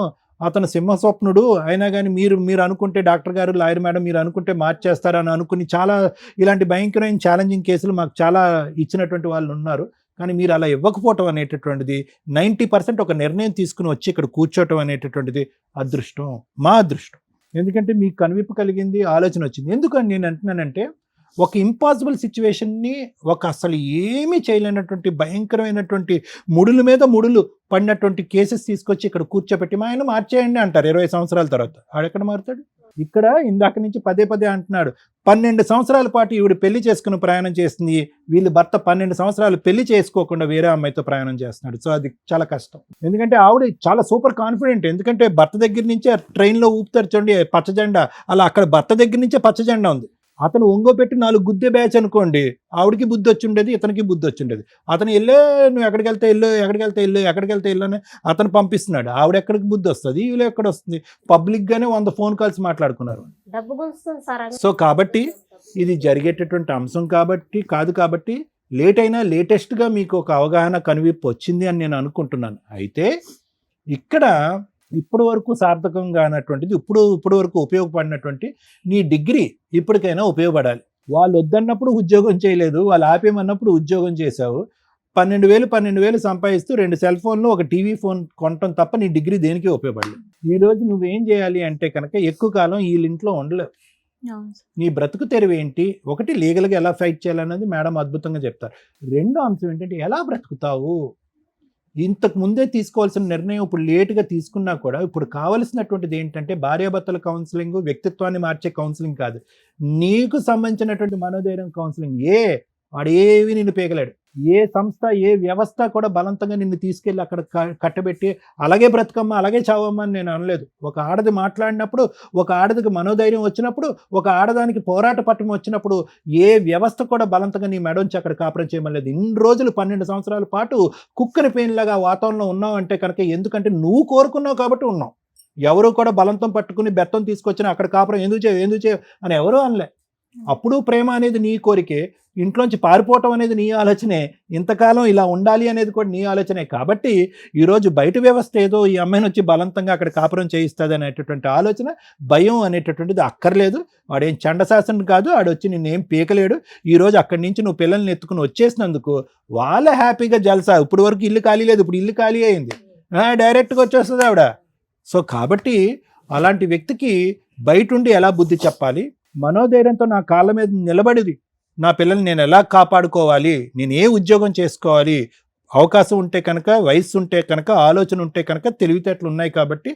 అతను సింహస్వప్నుడు అయినా కానీ మీరు అనుకుంటే, డాక్టర్ గారు, లాయర్ మేడం మీరు అనుకుంటే మార్చేస్తారని అనుకుని చాలా ఇలాంటి భయంకరమైన ఛాలెంజింగ్ కేసులు మాకు చాలా ఇచ్చినటువంటి వాళ్ళు ఉన్నారు. కానీ మీరు అలా ఇవ్వకపోవటం అనేటటువంటిది 90% ఒక నిర్ణయం తీసుకుని వచ్చి ఇక్కడ కూర్చోవటం అనేటటువంటిది అదృష్టం, మా అదృష్టం. ఎందుకంటే మీకు కనువిప్పు కలిగింది, ఆలోచన వచ్చింది. ఎందుకని నేను అంటున్నానంటే, ఒక ఇంపాసిబుల్ సిచ్యువేషన్ని, ఒక అసలు ఏమీ చేయలేనటువంటి భయంకరమైనటువంటి ముడుల మీద ముడులు పడినటువంటి కేసెస్ తీసుకొచ్చి ఇక్కడ కూర్చోబెట్టి మా ఆయన మార్చేయండి అంటారు 20 సంవత్సరాల తర్వాత. ఆడెక్కడ మారుతాడు? ఇక్కడ ఇందాక నుంచి పదే అంటున్నాడు, 12 సంవత్సరాల పాటు ఈవిడ పెళ్లి చేసుకుని ప్రయాణం చేస్తుంది, వీళ్ళు భర్త 12 సంవత్సరాలు పెళ్లి చేసుకోకుండా వేరే అమ్మాయితో ప్రయాణం చేస్తున్నాడు. సో అది చాలా కష్టం. ఎందుకంటే ఆవిడ చాలా సూపర్ కాన్ఫిడెంట్. ఎందుకంటే భర్త దగ్గర నుంచే ట్రైన్లో ఊపుతారు చూడండి పచ్చ జెండా, అలా అక్కడ భర్త దగ్గర నుంచే పచ్చ జెండా ఉంది. అతను ఒంగోపెట్టి 4 గుద్దే బ్యాచ్ అనుకోండి, ఆవిడకి బుద్ధి వచ్చి ఉండేది, ఇతనికి బుద్ధి వచ్చి ఉండేది. అతను నువ్వు ఎక్కడికి వెళ్తే ఇల్లు అని అతను పంపిస్తున్నాడు, ఆవిడ ఎక్కడికి బుద్ధి వస్తుంది, వీళ్ళు ఎక్కడ వస్తుంది? పబ్లిక్గానే 100 ఫోన్ కాల్స్ మాట్లాడుకున్నారు. సో కాబట్టి ఇది జరిగేటటువంటి అంశం కాబట్టి లేట్ అయినా లేటెస్ట్గా మీకు ఒక అవగాహన కనువిప్పు వచ్చింది అని నేను అనుకుంటున్నాను. అయితే ఇక్కడ ఇప్పటి వరకు సార్థకంగా అన్నటువంటిది, ఇప్పుడు వరకు ఉపయోగపడినటువంటి నీ డిగ్రీ ఇప్పటికైనా ఉపయోగపడాలి. వాళ్ళు వద్దన్నప్పుడు ఉద్యోగం చేయలేదు, వాళ్ళు ఆపేమన్నప్పుడు ఉద్యోగం చేశావు. 12,000 సంపాదిస్తూ 2 సెల్ ఫోన్లు, ఒక టీవీ ఫోన్ కొనటం తప్ప నీ డిగ్రీ దేనికి ఉపయోగపడలేదు. ఈరోజు నువ్వేం చేయాలి అంటే కనుక, ఎక్కువ కాలం వీళ్ళింట్లో ఉండలేవు. నీ బ్రతుకు తెరువు ఏంటి? ఒకటి, లీగల్గా ఎలా ఫైట్ చేయాలన్నది మేడం అద్భుతంగా చెప్తారు. రెండో అంశం ఏంటంటే, ఎలా బ్రతుకుతావు? ఇంతకు ముందే తీసుకోవాల్సిన నిర్ణయం ఇప్పుడు లేటుగా తీసుకున్నా కూడా, ఇప్పుడు కావలసినటువంటిది ఏంటంటే భార్యాభర్తల కౌన్సిలింగ్, వ్యక్తిత్వాన్ని మార్చే కౌన్సిలింగ్ కాదు, నీకు సంబంధించినటువంటి మనోధైర్యం కౌన్సిలింగ్. వాడేవి నిన్ను పీకలేడు. ఏ సంస్థ, ఏ వ్యవస్థ కూడా బలవంతంగా నిన్ను తీసుకెళ్ళి అక్కడ కట్టబెట్టి అలాగే బ్రతకమ్మా, అలాగే చావమ్మా అని నేను అనలేదు. ఒక ఆడది మాట్లాడినప్పుడు, ఒక ఆడదికి మనోధైర్యం వచ్చినప్పుడు, ఒక ఆడదానికి పోరాట పట్టం వచ్చినప్పుడు ఏ వ్యవస్థ కూడా బలవంతంగా నీ మెడొంచి అక్కడ కాపురం చేయమలేదు. ఇన్ని రోజులు 12 సంవత్సరాల పాటు కుక్కని పెయిన్లాగా వాతావరణంలో ఉన్నావు అంటే కనుక, ఎందుకంటే నువ్వు కోరుకున్నావు కాబట్టి ఉన్నావు. ఎవరు కూడా బలంతం పట్టుకుని బెత్తం తీసుకొచ్చిన అక్కడ కాపురం ఎందుకు చేయవు అని ఎవరూ అనలే. అప్పుడు ప్రేమ అనేది నీ కోరికే, ఇంట్లోంచి పారిపోవటం అనేది నీ ఆలోచనే, ఇంతకాలం ఇలా ఉండాలి అనేది కూడా నీ ఆలోచనే. కాబట్టి ఈరోజు బయట వ్యవస్థ ఏదో ఈ అమ్మాయిని వచ్చి బలవంతంగా అక్కడ కాపురం చేయిస్తుంది అనేటటువంటి ఆలోచన, భయం అనేటటువంటిది అక్కర్లేదు. వాడేం చండశాసనం కాదు, ఆడొచ్చి నిన్నేం పీకలేడు. ఈరోజు అక్కడి నుంచి నువ్వు పిల్లల్ని ఎత్తుకుని వచ్చేసినందుకు వాళ్ళ హ్యాపీగా జల్సా. ఇప్పుడు వరకు ఇల్లు ఖాళీ లేదు, ఇప్పుడు ఇల్లు ఖాళీ అయింది, డైరెక్ట్గా వచ్చేస్తుంది ఆవిడ. సో కాబట్టి అలాంటి వ్యక్తికి బయటుండి ఎలా బుద్ధి చెప్పాలి, మనోధైర్యంతో నా కాళ్ళ మీద నిలబడిది, నా పిల్లల్ని నేను ఎలా కాపాడుకోవాలి, నేను ఏ ఉద్యోగం చేసుకోవాలి, అవకాశం ఉంటే కనుక, వయస్సు ఉంటే కనుక, ఆలోచన ఉంటే కనుక, తెలివితేటలు ఉన్నాయి కాబట్టి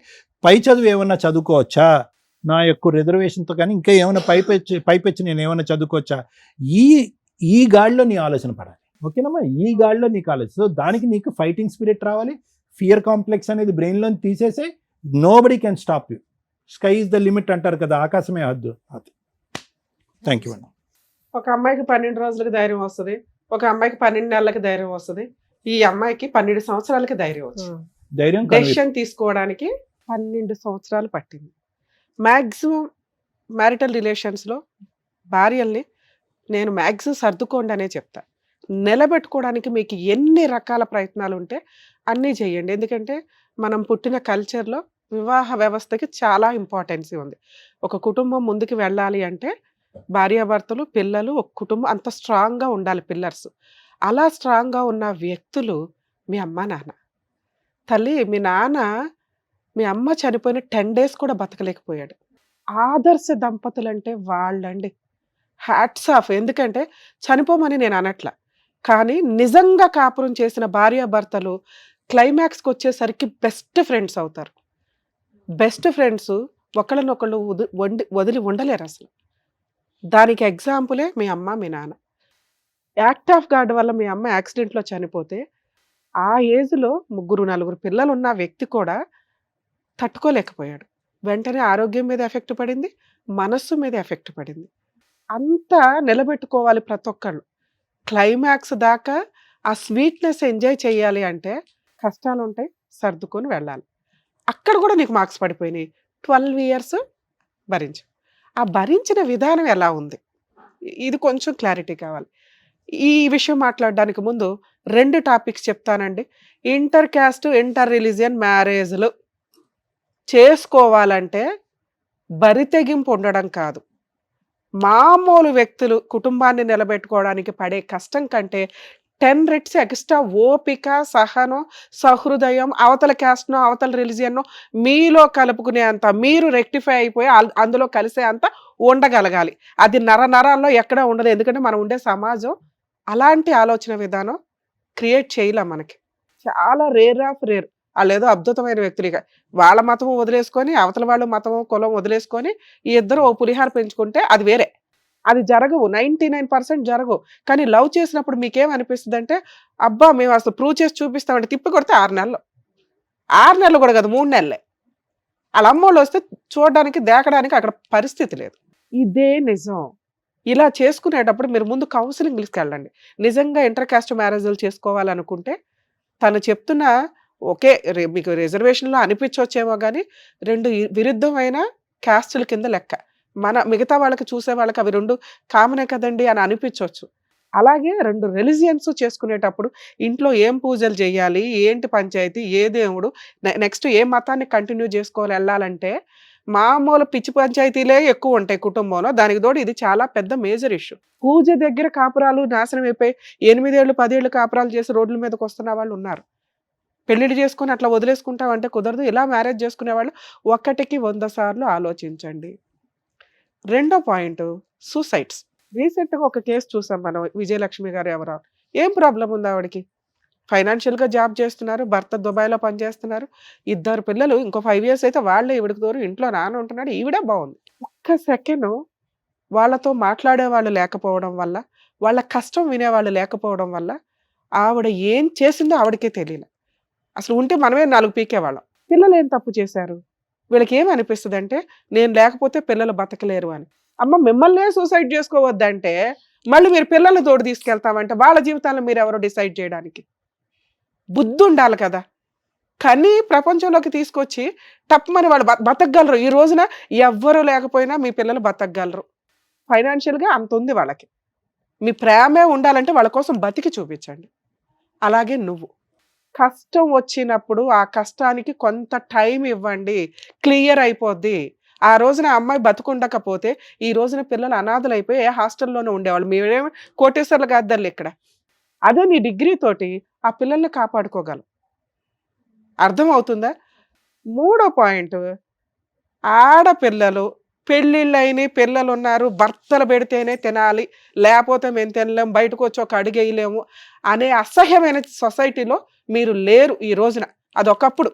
పై చదువు ఏమన్నా చదువుకోవచ్చా, నా యొక్క రిజర్వేషన్తో కానీ ఇంకా ఏమైనా పైపెచ్చి నేను ఏమైనా చదువుకోవచ్చా, ఈ గాడిలో నీ ఆలోచన పడాలి. ఓకేనమ్మా? ఈ గాడిలో నీకు ఆలోచన. సో దానికి నీకు ఫైటింగ్ స్పిరిట్ రావాలి. ఫియర్ కాంప్లెక్స్ అనేది బ్రెయిన్లో తీసేసే, nobody can stop you. Sky is the limit అంటారు కదా, ఆకాశమే హద్దు. అది. థ్యాంక్ యూ అండి. ఒక అమ్మాయికి 12 రోజులకి ధైర్యం వస్తుంది, ఒక అమ్మాయికి 12 నెలలకి ధైర్యం వస్తుంది, ఈ అమ్మాయికి 12 సంవత్సరాలకి ధైర్యం వచ్చింది. డెసిషన్ తీసుకోవడానికి 12 సంవత్సరాలు పట్టింది. మ్యాక్సిమం మ్యారిటల్ రిలేషన్స్లో భార్యల్ని నేను మ్యాక్సిమం సర్దుకోండి అనే చెప్తా. నిలబెట్టుకోవడానికి మీకు ఎన్ని రకాల ప్రయత్నాలు ఉంటే అన్నీ చేయండి. ఎందుకంటే మనం పుట్టిన కల్చర్లో వివాహ వ్యవస్థకి చాలా ఇంపార్టెన్సీ ఉంది. ఒక కుటుంబం ముందుకు వెళ్ళాలి అంటే భార్యాభర్తలు, పిల్లలు, ఒక కుటుంబం అంత స్ట్రాంగ్‌గా ఉండాలి పిల్లర్స్. అలా స్ట్రాంగ్‌గా ఉన్న వ్యక్తులు మీ అమ్మ, నాన్న. తల్లి మీ నాన్న మీ అమ్మ చనిపోయిన 10 డేస్ కూడా బతకలేకపోయాడు. ఆదర్శ దంపతులంటే వాళ్ళండి. Hats off. ఎందుకంటే చనిపోమని నేను అనట్ల. కానీ నిజంగా కాపురం చేసిన భార్యాభర్తలు క్లైమాక్స్‌కొచ్చేసరికి బెస్ట్ ఫ్రెండ్స్ అవుతారు. బెస్ట్ ఫ్రెండ్స్ ఒకళ్ళనొకళ్ళు వదిలి ఉండలేరసలు. దానికి ఎగ్జాంపులే మీ అమ్మ, మీ నాన్న. యాక్ట్ ఆఫ్ గాడ్ వల్ల మీ అమ్మ యాక్సిడెంట్‌లో చనిపోతే, ఆ ఏజ్‌లో 3, 4 పిల్లలున్న వ్యక్తి కూడా తట్టుకోలేకపోయాడు. వెంటనే ఆరోగ్యం మీద ఎఫెక్ట్ పడింది. మనస్సు మీద ఎఫెక్ట్ పడింది. అంతా నిలబెట్టుకోవాలి ప్రతి ఒక్కళ్ళు. క్లైమాక్స్ దాకా ఆ స్వీట్‌నెస్ ఎంజాయ్ చేయాలి అంటే కష్టాలుంటాయి. సర్దుకొని వెళ్ళాలి. అక్కడ కూడా నీకు మార్క్స్ పడిపోయినాయి. 12 ఇయర్స్ భరించావు. ఆ భరించిన విధానం ఎలా ఉంది? ఇది కొంచెం క్లారిటీ కావాలి. ఈ విషయం మాట్లాడడానికి ముందు 2 టాపిక్స్ చెప్తానండి. ఇంటర్ కాస్ట్, ఇంటర్ రిలీజియన్ మ్యారేజ్‌లు చేసుకోవాలంటే బరితెగింపు ఉండడం కాదు. మామూలు వ్యక్తులు కుటుంబాన్ని నిలబెట్టుకోవడానికి పడే కష్టం కంటే 10 రెట్స్ ఎక్స్ట్రా ఓపిక, సహనం, సహృదయం, అవతల క్యాస్ట్‌నో, అవతల రిలీజియన్‌నో మీలో కలుపుకునే అంత, మీరు రెక్టిఫై అయిపోయి అందులో కలిసే అంత ఉండగలగాలి. అది నరాల్లో ఎక్కడా ఉండదు. ఎందుకంటే మనం ఉండే సమాజం అలాంటి ఆలోచన విధానం క్రియేట్ చేయలే మనకి. చాలా రేర్ ఆఫ్ రేర్. ఆళ్ళేదో అద్భుతమైన వ్యక్తులిగా. వాళ్ళ మతం వదిలేసుకొని, అవతల వాళ్ళు మతం, కులం వదిలేసుకొని ఈ ఇద్దరు ఓ పులిహార పెంచుకుంటే అది వేరే. అది జరగవు. 99% జరగవు. కానీ లవ్ చేసినప్పుడు మీకేమనిపిస్తదంటే, అబ్బా! మేము అసలు ప్రూవ్ చేసి చూపిస్తామంటే తిప్పి కొడితే 6 నెలలు. 6 నెలలు కూడా కాదు 3 నెలలే. ఆళ్ళ అమ్మోళ్ళొస్తే చూడడానికి, దేకడానికి అక్కడ పరిస్థితి లేదు. ఇదే నిజం. ఇలా చేసుకునేటప్పుడు మీరు ముందు కౌన్సెలింగ్‌లకెళ్ళండి. నిజంగా ఇంటర్ కాస్ట్ మ్యారేజ్‌లు చేసుకోవాలనుకుంటే తను చెప్తున్న ఓకే. మీకు రిజర్వేషన్‌లో అనిపించొచ్చేమో గానీ 2 విరుద్ధమైన కాస్టుల కింద లెక్క. మిగతా వాళ్ళకి చూసే వాళ్ళకి అవి 2 కామనే కదండీ అని అనిపించొచ్చు. అలాగే 2 రిలిజియన్స్ చేసుకునేటప్పుడు ఇంట్లో ఏం పూజలు చేయాలి, ఏంటి పంచాయతీ, ఏ దేవుడు, నెక్స్ట్ ఏ మతాన్ని కంటిన్యూ చేసుకోవాలి ఎళ్ళాలంటే మామూలు పిచ్చి పంచాయతీలే ఎక్కువ ఉంటాయి కుటుంబంలో. దానికి తోడు ఇది చాలా పెద్ద మేజర్ ఇష్యూ. పూజ దగ్గర కాపురాలు నాశనం అయిపోయి 8 ఏళ్ళు, 10 ఏళ్ళు కాపురాలు చేసి రోడ్ల మీదకి వస్తున్న వాళ్ళు ఉన్నారు. పెళ్లిళ్ళు చేసుకొని అట్లా వదిలేసుకుంటామంటే కుదరదు. ఇలా మ్యారేజ్ చేసుకునేవాళ్ళు 1కి 100 సార్లు ఆలోచించండి. రెండో పాయింట్ సూసైడ్స్. రీసెంట్‌గా ఒక కేసు చూసాం మనం. విజయలక్ష్మి గారు ఎవరో. ఏం ప్రాబ్లమ్ ఉంది ఆవిడకి? ఫైనాన్షియల్‌గా జాబ్ చేస్తున్నారు. భర్త దుబాయ్‌లో పనిచేస్తున్నారు. 2 పిల్లలు. ఇంకో 5 ఇయర్స్ అయితే వాళ్ళే ఈవిడకి తోడు. ఇంట్లో నాన్న ఉంటున్నాడు. ఈవిడే బాగుంది. ఒక్క సెకండ్ వాళ్ళతో మాట్లాడేవాళ్ళు లేకపోవడం వల్ల, వాళ్ళ కష్టం వినేవాళ్ళు లేకపోవడం వల్ల ఆవిడ ఏం చేసిందో ఆవిడకే తెలియలే. అసలు ఉంటే మనమే 4 పీకేవాళ్ళం. పిల్లలు ఏం తప్పు చేశారు? వీళ్ళకి ఏమనిపిస్తదంటే నేను లేకపోతే పిల్లలు బతకలేరు అని. అమ్మ మిమ్మల్నే సూసైడ్ చేసుకోవద్దంటే మళ్ళీ మీరు పిల్లల్ని తోడు తీసుకెళ్తామంటే వాళ్ళ జీవితాలను మీరెవరో డిసైడ్ చేయడానికి. బుద్ధుండాలి కదా! కని ప్రపంచంలోకి తీసుకొచ్చి టప్‌మని వాళ్ళు బతకగలరు. ఈ రోజున ఎవ్వరు లేకపోయినా మీ పిల్లలు బతకగలరు. ఫైనాన్షియల్‌గా అంతుంది వాళ్ళకి. మీ ప్రేమే ఉండాలంటే వాళ్ళ కోసం బతికి చూపించండి. అలాగే నువ్వు. కష్టం వచ్చినప్పుడు ఆ కష్టానికి కొంత టైం ఇవ్వండి. క్లియర్ అయిపోద్ది. ఆ రోజున ఆ అమ్మాయి బతికుండకపోతే ఈ రోజున పిల్లలు అనాథలైపోయి ఏ హాస్టల్‌లోనే ఉండేవాళ్ళు. మీరేమో కోటేశ్వర్లు కాద్దర్లు ఇక్కడ. అదే నీ డిగ్రీ తోటి ఆ పిల్లల్ని కాపాడుకోగలవు. అర్థమవుతుందా? మూడో పాయింట్ ఆడపిల్లలు పెళ్ళిళ్ళైనయి, పిల్లలున్నారు, భర్తలు పెడితేనే తినాలి, లేకపోతే మేము తినలేము, బయటకు వచ్చి ఒక అడుగేయలేము అనే అసహ్యమైన సొసైటీలో మీరు లేరు ఈ రోజున. అదొకప్పుడు.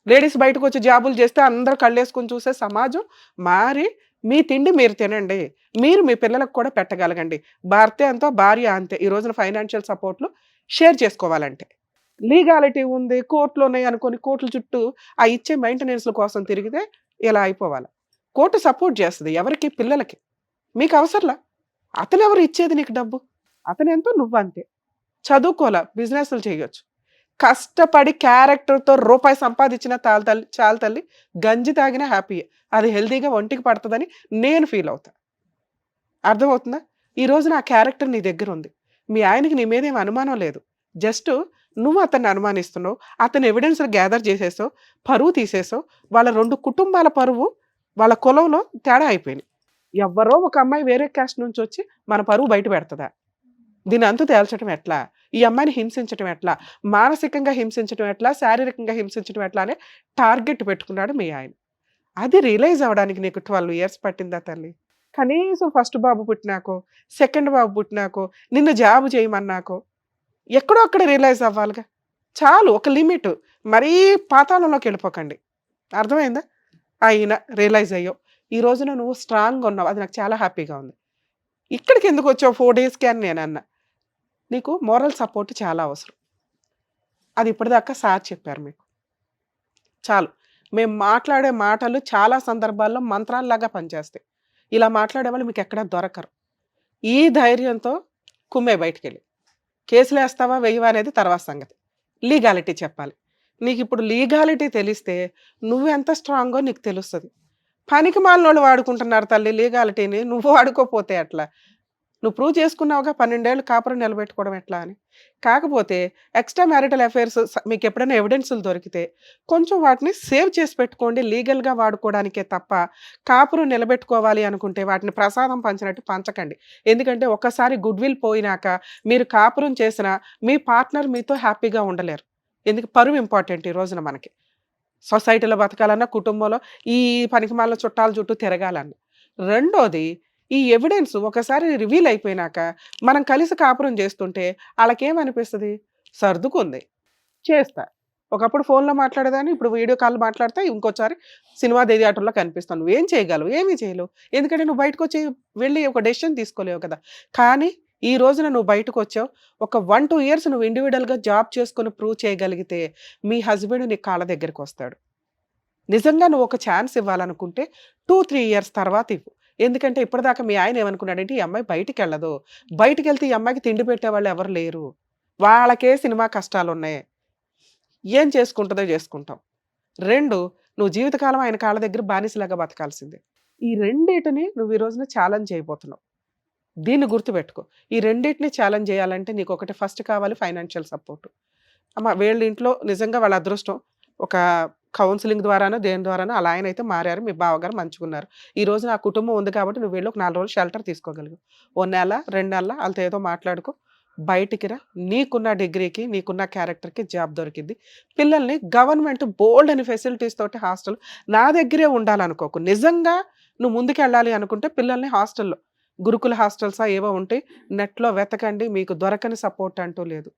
లేడీస్ బయటకు వచ్చి జాబులు చేస్తే అందరూ కళ్ళేసుకుని చూసే సమాజం మారి మీ తిండి మీరు తినండి. మీరు మీ పిల్లలకు కూడా పెట్టగలగండి. భర్త ఎంతో భార్య అంతే. ఈ రోజున ఫైనాన్షియల్ సపోర్ట్లు షేర్ చేసుకోవాలంటే. లీగాలిటీ ఉంది, కోర్టులు ఉన్నాయి అనుకోని కోర్టుల చుట్టూ ఆ ఇచ్చే మెయింటెనెన్స్ల కోసం తిరిగితే ఇలా అయిపోవాలి. కోర్టు సపోర్ట్ చేస్తుంది ఎవరికి? పిల్లలకి. మీకు అవసరంలా. అతనెవరు ఇచ్చేది నీకు డబ్బు? అతనెంతో నువ్వంతే. చదువుకోలే, బిజినెస్లు చేయొచ్చు. కష్టపడి క్యారెక్టర్తో రూపాయి సంపాదించిన చాలు తల్లి. గంజి తాగినా హ్యాపీయే. అది హెల్దీగా ఒంటికి పడుతుందని నేను ఫీల్ అవుతా. అర్థమవుతుందా? ఈ రోజున ఆ క్యారెక్టర్ నీ దగ్గర ఉంది. మీ ఆయనకి నీ మీద ఏం అనుమానం లేదు. జస్ట్ నువ్వు అతన్ని అనుమానిస్తున్నావు, అతను ఎవిడెన్స్ గ్యాదర్ చేసేసావు, పరువు తీసేసావు. వాళ్ళ 2 కుటుంబాల పరువు, వాళ్ళ కులంలో తేడా అయిపోయినాయి. ఎవరో ఒక అమ్మాయి వేరే క్యాస్ట్ నుంచి వచ్చి మన పరువు బయట పెడతదా? దీని అంతు తేల్చడం ఎట్లా? ఈ అమ్మాయిని హింసించడం ఎట్లా? మానసికంగా హింసించడం ఎట్లా? శారీరకంగా హింసించడం ఎట్లా అనే టార్గెట్ పెట్టుకున్నాడు మీ ఆయన. అది రియలైజ్ అవ్వడానికి నీకు 12 ఇయర్స్ పట్టిందా తల్లి? కనీసం ఫస్ట్ బాబు పుట్టినాకో, సెకండ్ బాబు పుట్టినాకో, నిన్ను జాబ్ చేయమన్నాకో ఎక్కడో అక్కడ రియలైజ్ అవ్వాలిగా. చాలు, ఒక లిమిట్. మరీ పాతాళంలోకి వెళ్ళిపోకండి. అర్థమైందా? అయినా రియలైజ్ అయ్యో, ఈ రోజున నువ్వు స్ట్రాంగ్గా ఉన్నావు, అది నాకు చాలా హ్యాపీగా ఉంది. ఇక్కడికి ఎందుకు వచ్చావు 4 డేస్కి అని నేను అన్నా. నీకు మోరల్ సపోర్ట్ చాలా అవసరం. అది ఇప్పటిదాకా సార్ చెప్పారు మీకు. చాలు, మేము మాట్లాడే మాటలు చాలా సందర్భాల్లో మంత్రాల్లాగా పనిచేస్తాయి. ఇలా మాట్లాడే వాళ్ళు మీకు ఎక్కడా దొరకరు. ఈ ధైర్యంతో కుమ్మే బయటికి వెళ్ళి కేసులు వేస్తావా వేయవా అనేది తర్వాత సంగతి. లీగాలిటీ చెప్పాలి. నీకు ఇప్పుడు లీగాలిటీ తెలిస్తే నువ్వెంత స్ట్రాంగో నీకు తెలుస్తుంది. పనికి మాలినోళ్ళు వాడుకుంటున్నారు తల్లి లీగాలిటీని, నువ్వు వాడుకోపోతే ఎట్లా? నువ్వు ప్రూవ్ చేసుకున్నావుగా 12 ఏళ్ళు కాపురం నిలబెట్టుకోవడం ఎట్లా అని. కాకపోతే ఎక్స్ట్రా మ్యారిటల్ అఫైర్స్ మీకు ఎప్పుడైనా ఎవిడెన్సులు దొరికితే కొంచెం వాటిని సేవ్ చేసి పెట్టుకోండి, లీగల్గా వాడుకోవడానికే తప్ప కాపురం నిలబెట్టుకోవాలి అనుకుంటే వాటిని ప్రసాదం పంచినట్టు పంచకండి. ఎందుకంటే ఒక్కసారి గుడ్ విల్ పోయినాక మీరు కాపురం చేసినా మీ పార్ట్నర్ మీతో హ్యాపీగా ఉండలేరు. ఎందుకు? పరువు ఇంపార్టెంట్ ఈ రోజున మనకి. సొసైటీలో బతకాలన్నా, కుటుంబంలో ఈ పనికిమాల చుట్టాల చుట్టూ తిరగాలన్నా. రెండోది, ఈ ఎవిడెన్స్ ఒకసారి రివీల్ అయిపోయినాక మనం కలిసి కాపురం చేస్తుంటే వాళ్ళకేమనిపిస్తుంది? సర్దుకుంది, చేస్తా. ఒకప్పుడు ఫోన్లో మాట్లాడేదాన్ని, ఇప్పుడు వీడియో కాల్ మాట్లాడితే ఇంకోసారి సినిమా థియేటర్లో కనిపిస్తాను. నువ్వేం చేయగలవు? ఏమీ చేయలేవు. ఎందుకంటే నువ్వు బయటకు వచ్చి వెళ్ళి ఒక డెసిషన్ తీసుకోలేవు కదా. కానీ ఈ రోజున నువ్వు బయటకు వచ్చావు, ఒక 1-2 ఇయర్స్ నువ్వు ఇండివిజువల్గా జాబ్ చేసుకొని ప్రూవ్ చేయగలిగితే మీ హస్బెండ్ నీ కాళ్ళ దగ్గరికి వస్తాడు. నిజంగా నువ్వు ఒక ఛాన్స్ ఇవ్వాలనుకుంటే 2-3 ఇయర్స్ తర్వాత ఇవ్వు. ఎందుకంటే ఇప్పటిదాకా మీ ఆయన ఏమనుకున్నాడంటే ఈ అమ్మాయి బయటికి వెళ్ళదు, బయటికి వెళ్తే ఈ అమ్మాయికి తిండి పెట్టేవాళ్ళు ఎవరు లేరు, వాళ్ళకే సినిమా కష్టాలు ఉన్నాయి, ఏం చేసుకుంటుందో చేసుకుంటాం. 2, నువ్వు జీవితకాలం ఆయన కాళ్ళ దగ్గర బానిసలాగా బతకాల్సిందే. ఈ రెండింటిని నువ్వు ఈ రోజున ఛాలెంజ్ చేయబోతున్నావు. దీన్ని గుర్తుపెట్టుకో. ఈ రెండింటిని ఛాలెంజ్ చేయాలంటే నీకు ఒకటి ఫస్ట్ కావాలి, ఫైనాన్షియల్ సపోర్ట్. అమ్మ వీళ్ళ ఇంట్లో నిజంగా వాళ్ళ అదృష్టం, ఒక కౌన్సిలింగ్ ద్వారానో దేని ద్వారానో అలా ఆయన అయితే మారారు, మీ బావగారు మంచుకున్నారు. ఈ రోజు నా కుటుంబం ఉంది కాబట్టి నువ్వు వెళ్ళి ఒక 4 రోజులు షెల్టర్ తీసుకోగలిగు. 1 నెల 2 నెలల వాళ్ళతో ఏదో మాట్లాడుకో, బయటికి రా. నీకున్న డిగ్రీకి నీకున్న క్యారెక్టర్కి జాబ్ దొరికింది. పిల్లల్ని గవర్నమెంట్ బోల్డ్ అని ఫెసిలిటీస్ తోటి హాస్టల్ నా దగ్గరే ఉండాలనుకోకు. నిజంగా నువ్వు ముందుకు వెళ్ళాలి అనుకుంటే పిల్లల్ని హాస్టల్లో, గురుకుల హాస్టల్సా ఏవో ఉంటాయి, నెట్లో వెతకండి. మీకు దొరకని సపోర్ట్ అంటూ లేదు.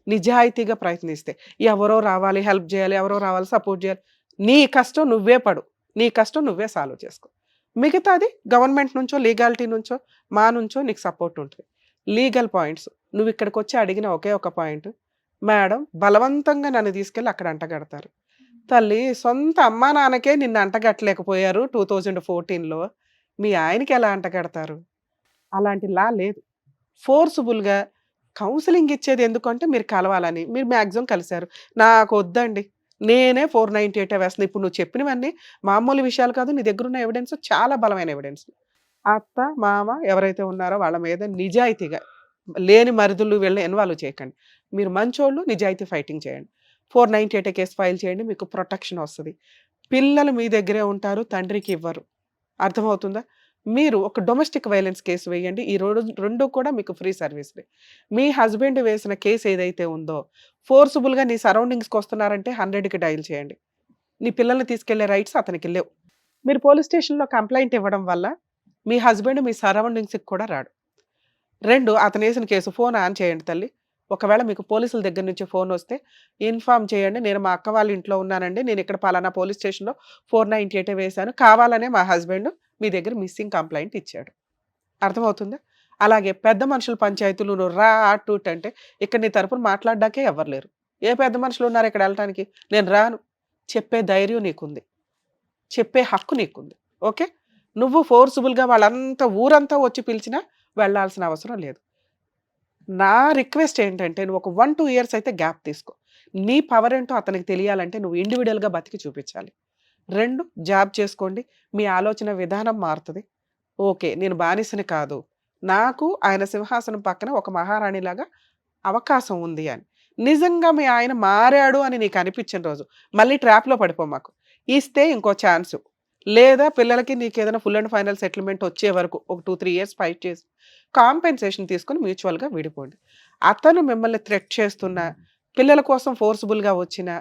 నిజాయితీగా ప్రయత్నిస్తే ఎవరో రావాలి హెల్ప్ చేయాలి, ఎవరో రావాలి సపోర్ట్ చేయాలి, నీ కష్టం నువ్వే పడు, నీ కష్టం నువ్వే సాల్వ్ చేసుకో. మిగతాది గవర్నమెంట్ నుంచో లీగాలిటీ నుంచో మా నుంచో నీకు సపోర్ట్ ఉంటుంది. లీగల్ పాయింట్స్ నువ్వు ఇక్కడికి వచ్చి అడిగిన ఒకే ఒక పాయింట్, మేడం బలవంతంగా నన్ను తీసుకెళ్ళి అక్కడ అంటగడతారు. తల్లి, సొంత అమ్మా నాన్నకే నిన్ను అంటగట్టలేకపోయారు 2014లో, మీ ఆయనకి ఎలా అంటగడతారు? అలాంటి లా లేదు. ఫోర్సుబుల్గా కౌన్సిలింగ్ ఇచ్చేది ఎందుకంటే మీరు కలవాలని. మీరు మ్యాక్సిమం కలిశారు. నాకు వద్దండి, నేనే 498 వేస్తాను. ఇప్పుడు నువ్వు చెప్పినవన్నీ మామూలు విషయాలు కాదు, నీ దగ్గర ఉన్న ఎవిడెన్స్ చాలా బలమైన ఎవిడెన్స్. అత్త మామ ఎవరైతే ఉన్నారో వాళ్ళ మీద నిజాయితీగా, లేని మరుదులు వీళ్ళని ఇన్వాల్వ్ చేయకండి. మీరు మంచోళ్ళు, నిజాయితీ ఫైటింగ్ చేయండి. 498 కేసు ఫైల్ చేయండి, మీకు ప్రొటెక్షన్ వస్తుంది. పిల్లలు మీ దగ్గరే ఉంటారు, తండ్రికి ఇవ్వరు. అర్థమవుతుందా? మీరు ఒక డొమెస్టిక్ వైలెన్స్ కేసు వేయండి. ఈ రెండు కూడా మీకు ఫ్రీ సర్వీస్లే. మీ హస్బెండ్ వేసిన కేసు ఏదైతే ఉందో, ఫోర్సుబుల్గా నీ సరౌండింగ్స్కి వస్తున్నారంటే 100కి డైల్ చేయండి. నీ పిల్లల్ని తీసుకెళ్లే రైట్స్ అతనికి లేవు. మీరు పోలీస్ స్టేషన్లో కంప్లైంట్ ఇవ్వడం వల్ల మీ హస్బెండ్ మీ సరౌండింగ్స్కి కూడా రాడు. 2, అతను వేసిన కేసు ఫోన్ ఆన్ చేయండి తల్లి. ఒకవేళ మీకు పోలీసుల దగ్గర నుంచి ఫోన్ వస్తే ఇన్ఫామ్ చేయండి, నేను మా అక్క వాళ్ళ ఇంట్లో ఉన్నానండి, నేను ఇక్కడ పలానా పోలీస్ స్టేషన్లో 498 వేశాను, కావాలనే మా హస్బెండ్ మీ దగ్గర మిస్సింగ్ కంప్లైంట్ ఇచ్చాడు. అర్థమవుతుందా? అలాగే పెద్ద మనుషుల పంచాయతీలు నువ్వు రా అటు అంటే ఇక్కడ నీ తరపున మాట్లాడడాకే ఎవరు లేరు. ఏ పెద్ద మనుషులు ఉన్నారు ఇక్కడ వెళ్ళటానికి? నేను రాను చెప్పే ధైర్యం నీకుంది, చెప్పే హక్కు నీకుంది. ఓకే, నువ్వు ఫోర్సుబుల్గా వాళ్ళంతా ఊరంతా వచ్చి పిలిచినా వెళ్ళాల్సిన అవసరం లేదు. నా రిక్వెస్ట్ ఏంటంటే నువ్వు ఒక 1-2 ఇయర్స్ అయితే గ్యాప్ తీసుకో. నీ పవర్ ఏంటో అతనికి తెలియాలంటే నువ్వు ఇండివిజువల్గా బతికి చూపించాలి. 2, జాబ్ చేసుకోండి, మీ ఆలోచన విధానం మారుతుంది. ఓకే, నేను బానిసని కాదు, నాకు ఆయన సింహాసనం పక్కన ఒక మహారాణిలాగా అవకాశం ఉంది అని. నిజంగా మీ ఆయన మారాడు అని నీకు అనిపించిన రోజు మళ్ళీ ట్రాప్లో పడిపో మాకు. ఇస్తే ఇంకో ఛాన్స్, లేదా పిల్లలకి నీకు ఏదైనా ఫుల్ అండ్ ఫైనల్ సెటిల్మెంట్ వచ్చే వరకు ఒక 2-3 ఇయర్స్ ఫైట్ చేసి కాంపెన్సేషన్ తీసుకుని మ్యూచువల్గా విడిపోండి. అతను మిమ్మల్ని థ్రెట్ చేస్తున్నా, పిల్లల కోసం ఫోర్స్ఫుల్గా వచ్చినా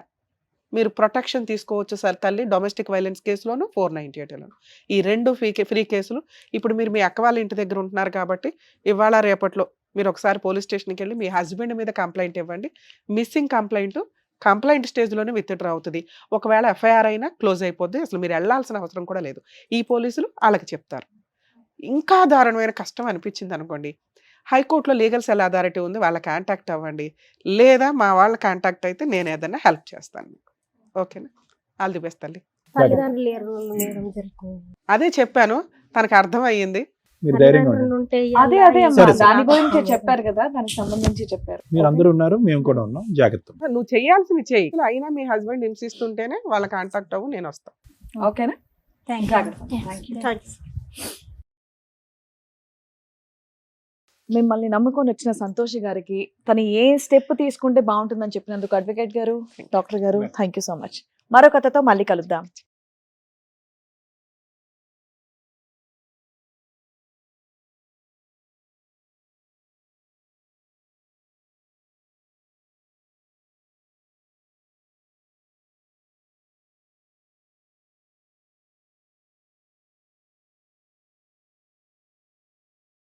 మీరు ప్రొటెక్షన్ తీసుకోవచ్చు సార్ తల్లి. డొమెస్టిక్ వైలెన్స్ కేసులోను 498లోను ఈ 2 ఫ్రీ కేసులు. ఇప్పుడు మీరు మీ అక్క వాళ్ళ ఇంటి దగ్గర ఉంటున్నారు కాబట్టి ఇవాళ రేపట్లో మీరు ఒకసారి పోలీస్ స్టేషన్కి వెళ్ళి మీ హస్బెండ్ మీద కంప్లైంట్ ఇవ్వండి. మిస్సింగ్ కంప్లైంట్ స్టేజ్లోనే విత్డ్రా అవుతుంది. ఒకవేళ ఎఫ్ఐఆర్ అయినా క్లోజ్ అయిపోద్ది. అసలు మీరు వెళ్ళాల్సిన అవసరం కూడా లేదు. ఈ పోలీసులు వాళ్ళకి చెప్తారు. ఇంకా దారుణమైన కష్టం అనిపించింది అనుకోండి, హైకోర్టులో లీగల్ సెల్ అథారిటీ ఉంది, వాళ్ళ కాంటాక్ట్ అవ్వండి. లేదా మా వాళ్ళ కాంటాక్ట్ అయితే నేను ఏదైనా హెల్ప్ చేస్తాను మీకు. ఓకేనా? ఆల్ ది బెస్ట్ తల్లి. తల్లిదండ్రులు లేరు మేడం జరుగుతుంది. అదే చెప్పాను, తనకు అర్థం అయ్యింది. మీరు ధైర్యంగా ఉండండి. తల్లిదండ్రులు ఉంటే అదే అమ్మా, సరే, సరే. దాని గురించి చెప్పారు కదా, దానికి సంబంధించి చెప్పారు. మీరు అందరూ ఉన్నారు, మేము కూడా ఉన్నాం, జాగ్రత్త. నువ్వు చేయాల్సింది చెయ్యి. అయినా మీ హస్బెండ్ హింసిస్తుంటేనే వాళ్ళ కాంటాక్ట్ అవ్వు, నేను వస్తాను. ఓకేనా? Thank you. థ్యాంక్స్. మిమ్మల్ని నమ్ముకొని వచ్చిన సంతోషి గారికి తను ఏ స్టెప్ తీసుకుంటే బాగుంటుందని చెప్పినందుకు అడ్వకేట్ గారు, డాక్టర్ గారు, థ్యాంక్ యూ సో మచ్. మరో కథతో మళ్ళీ కలుద్దాం.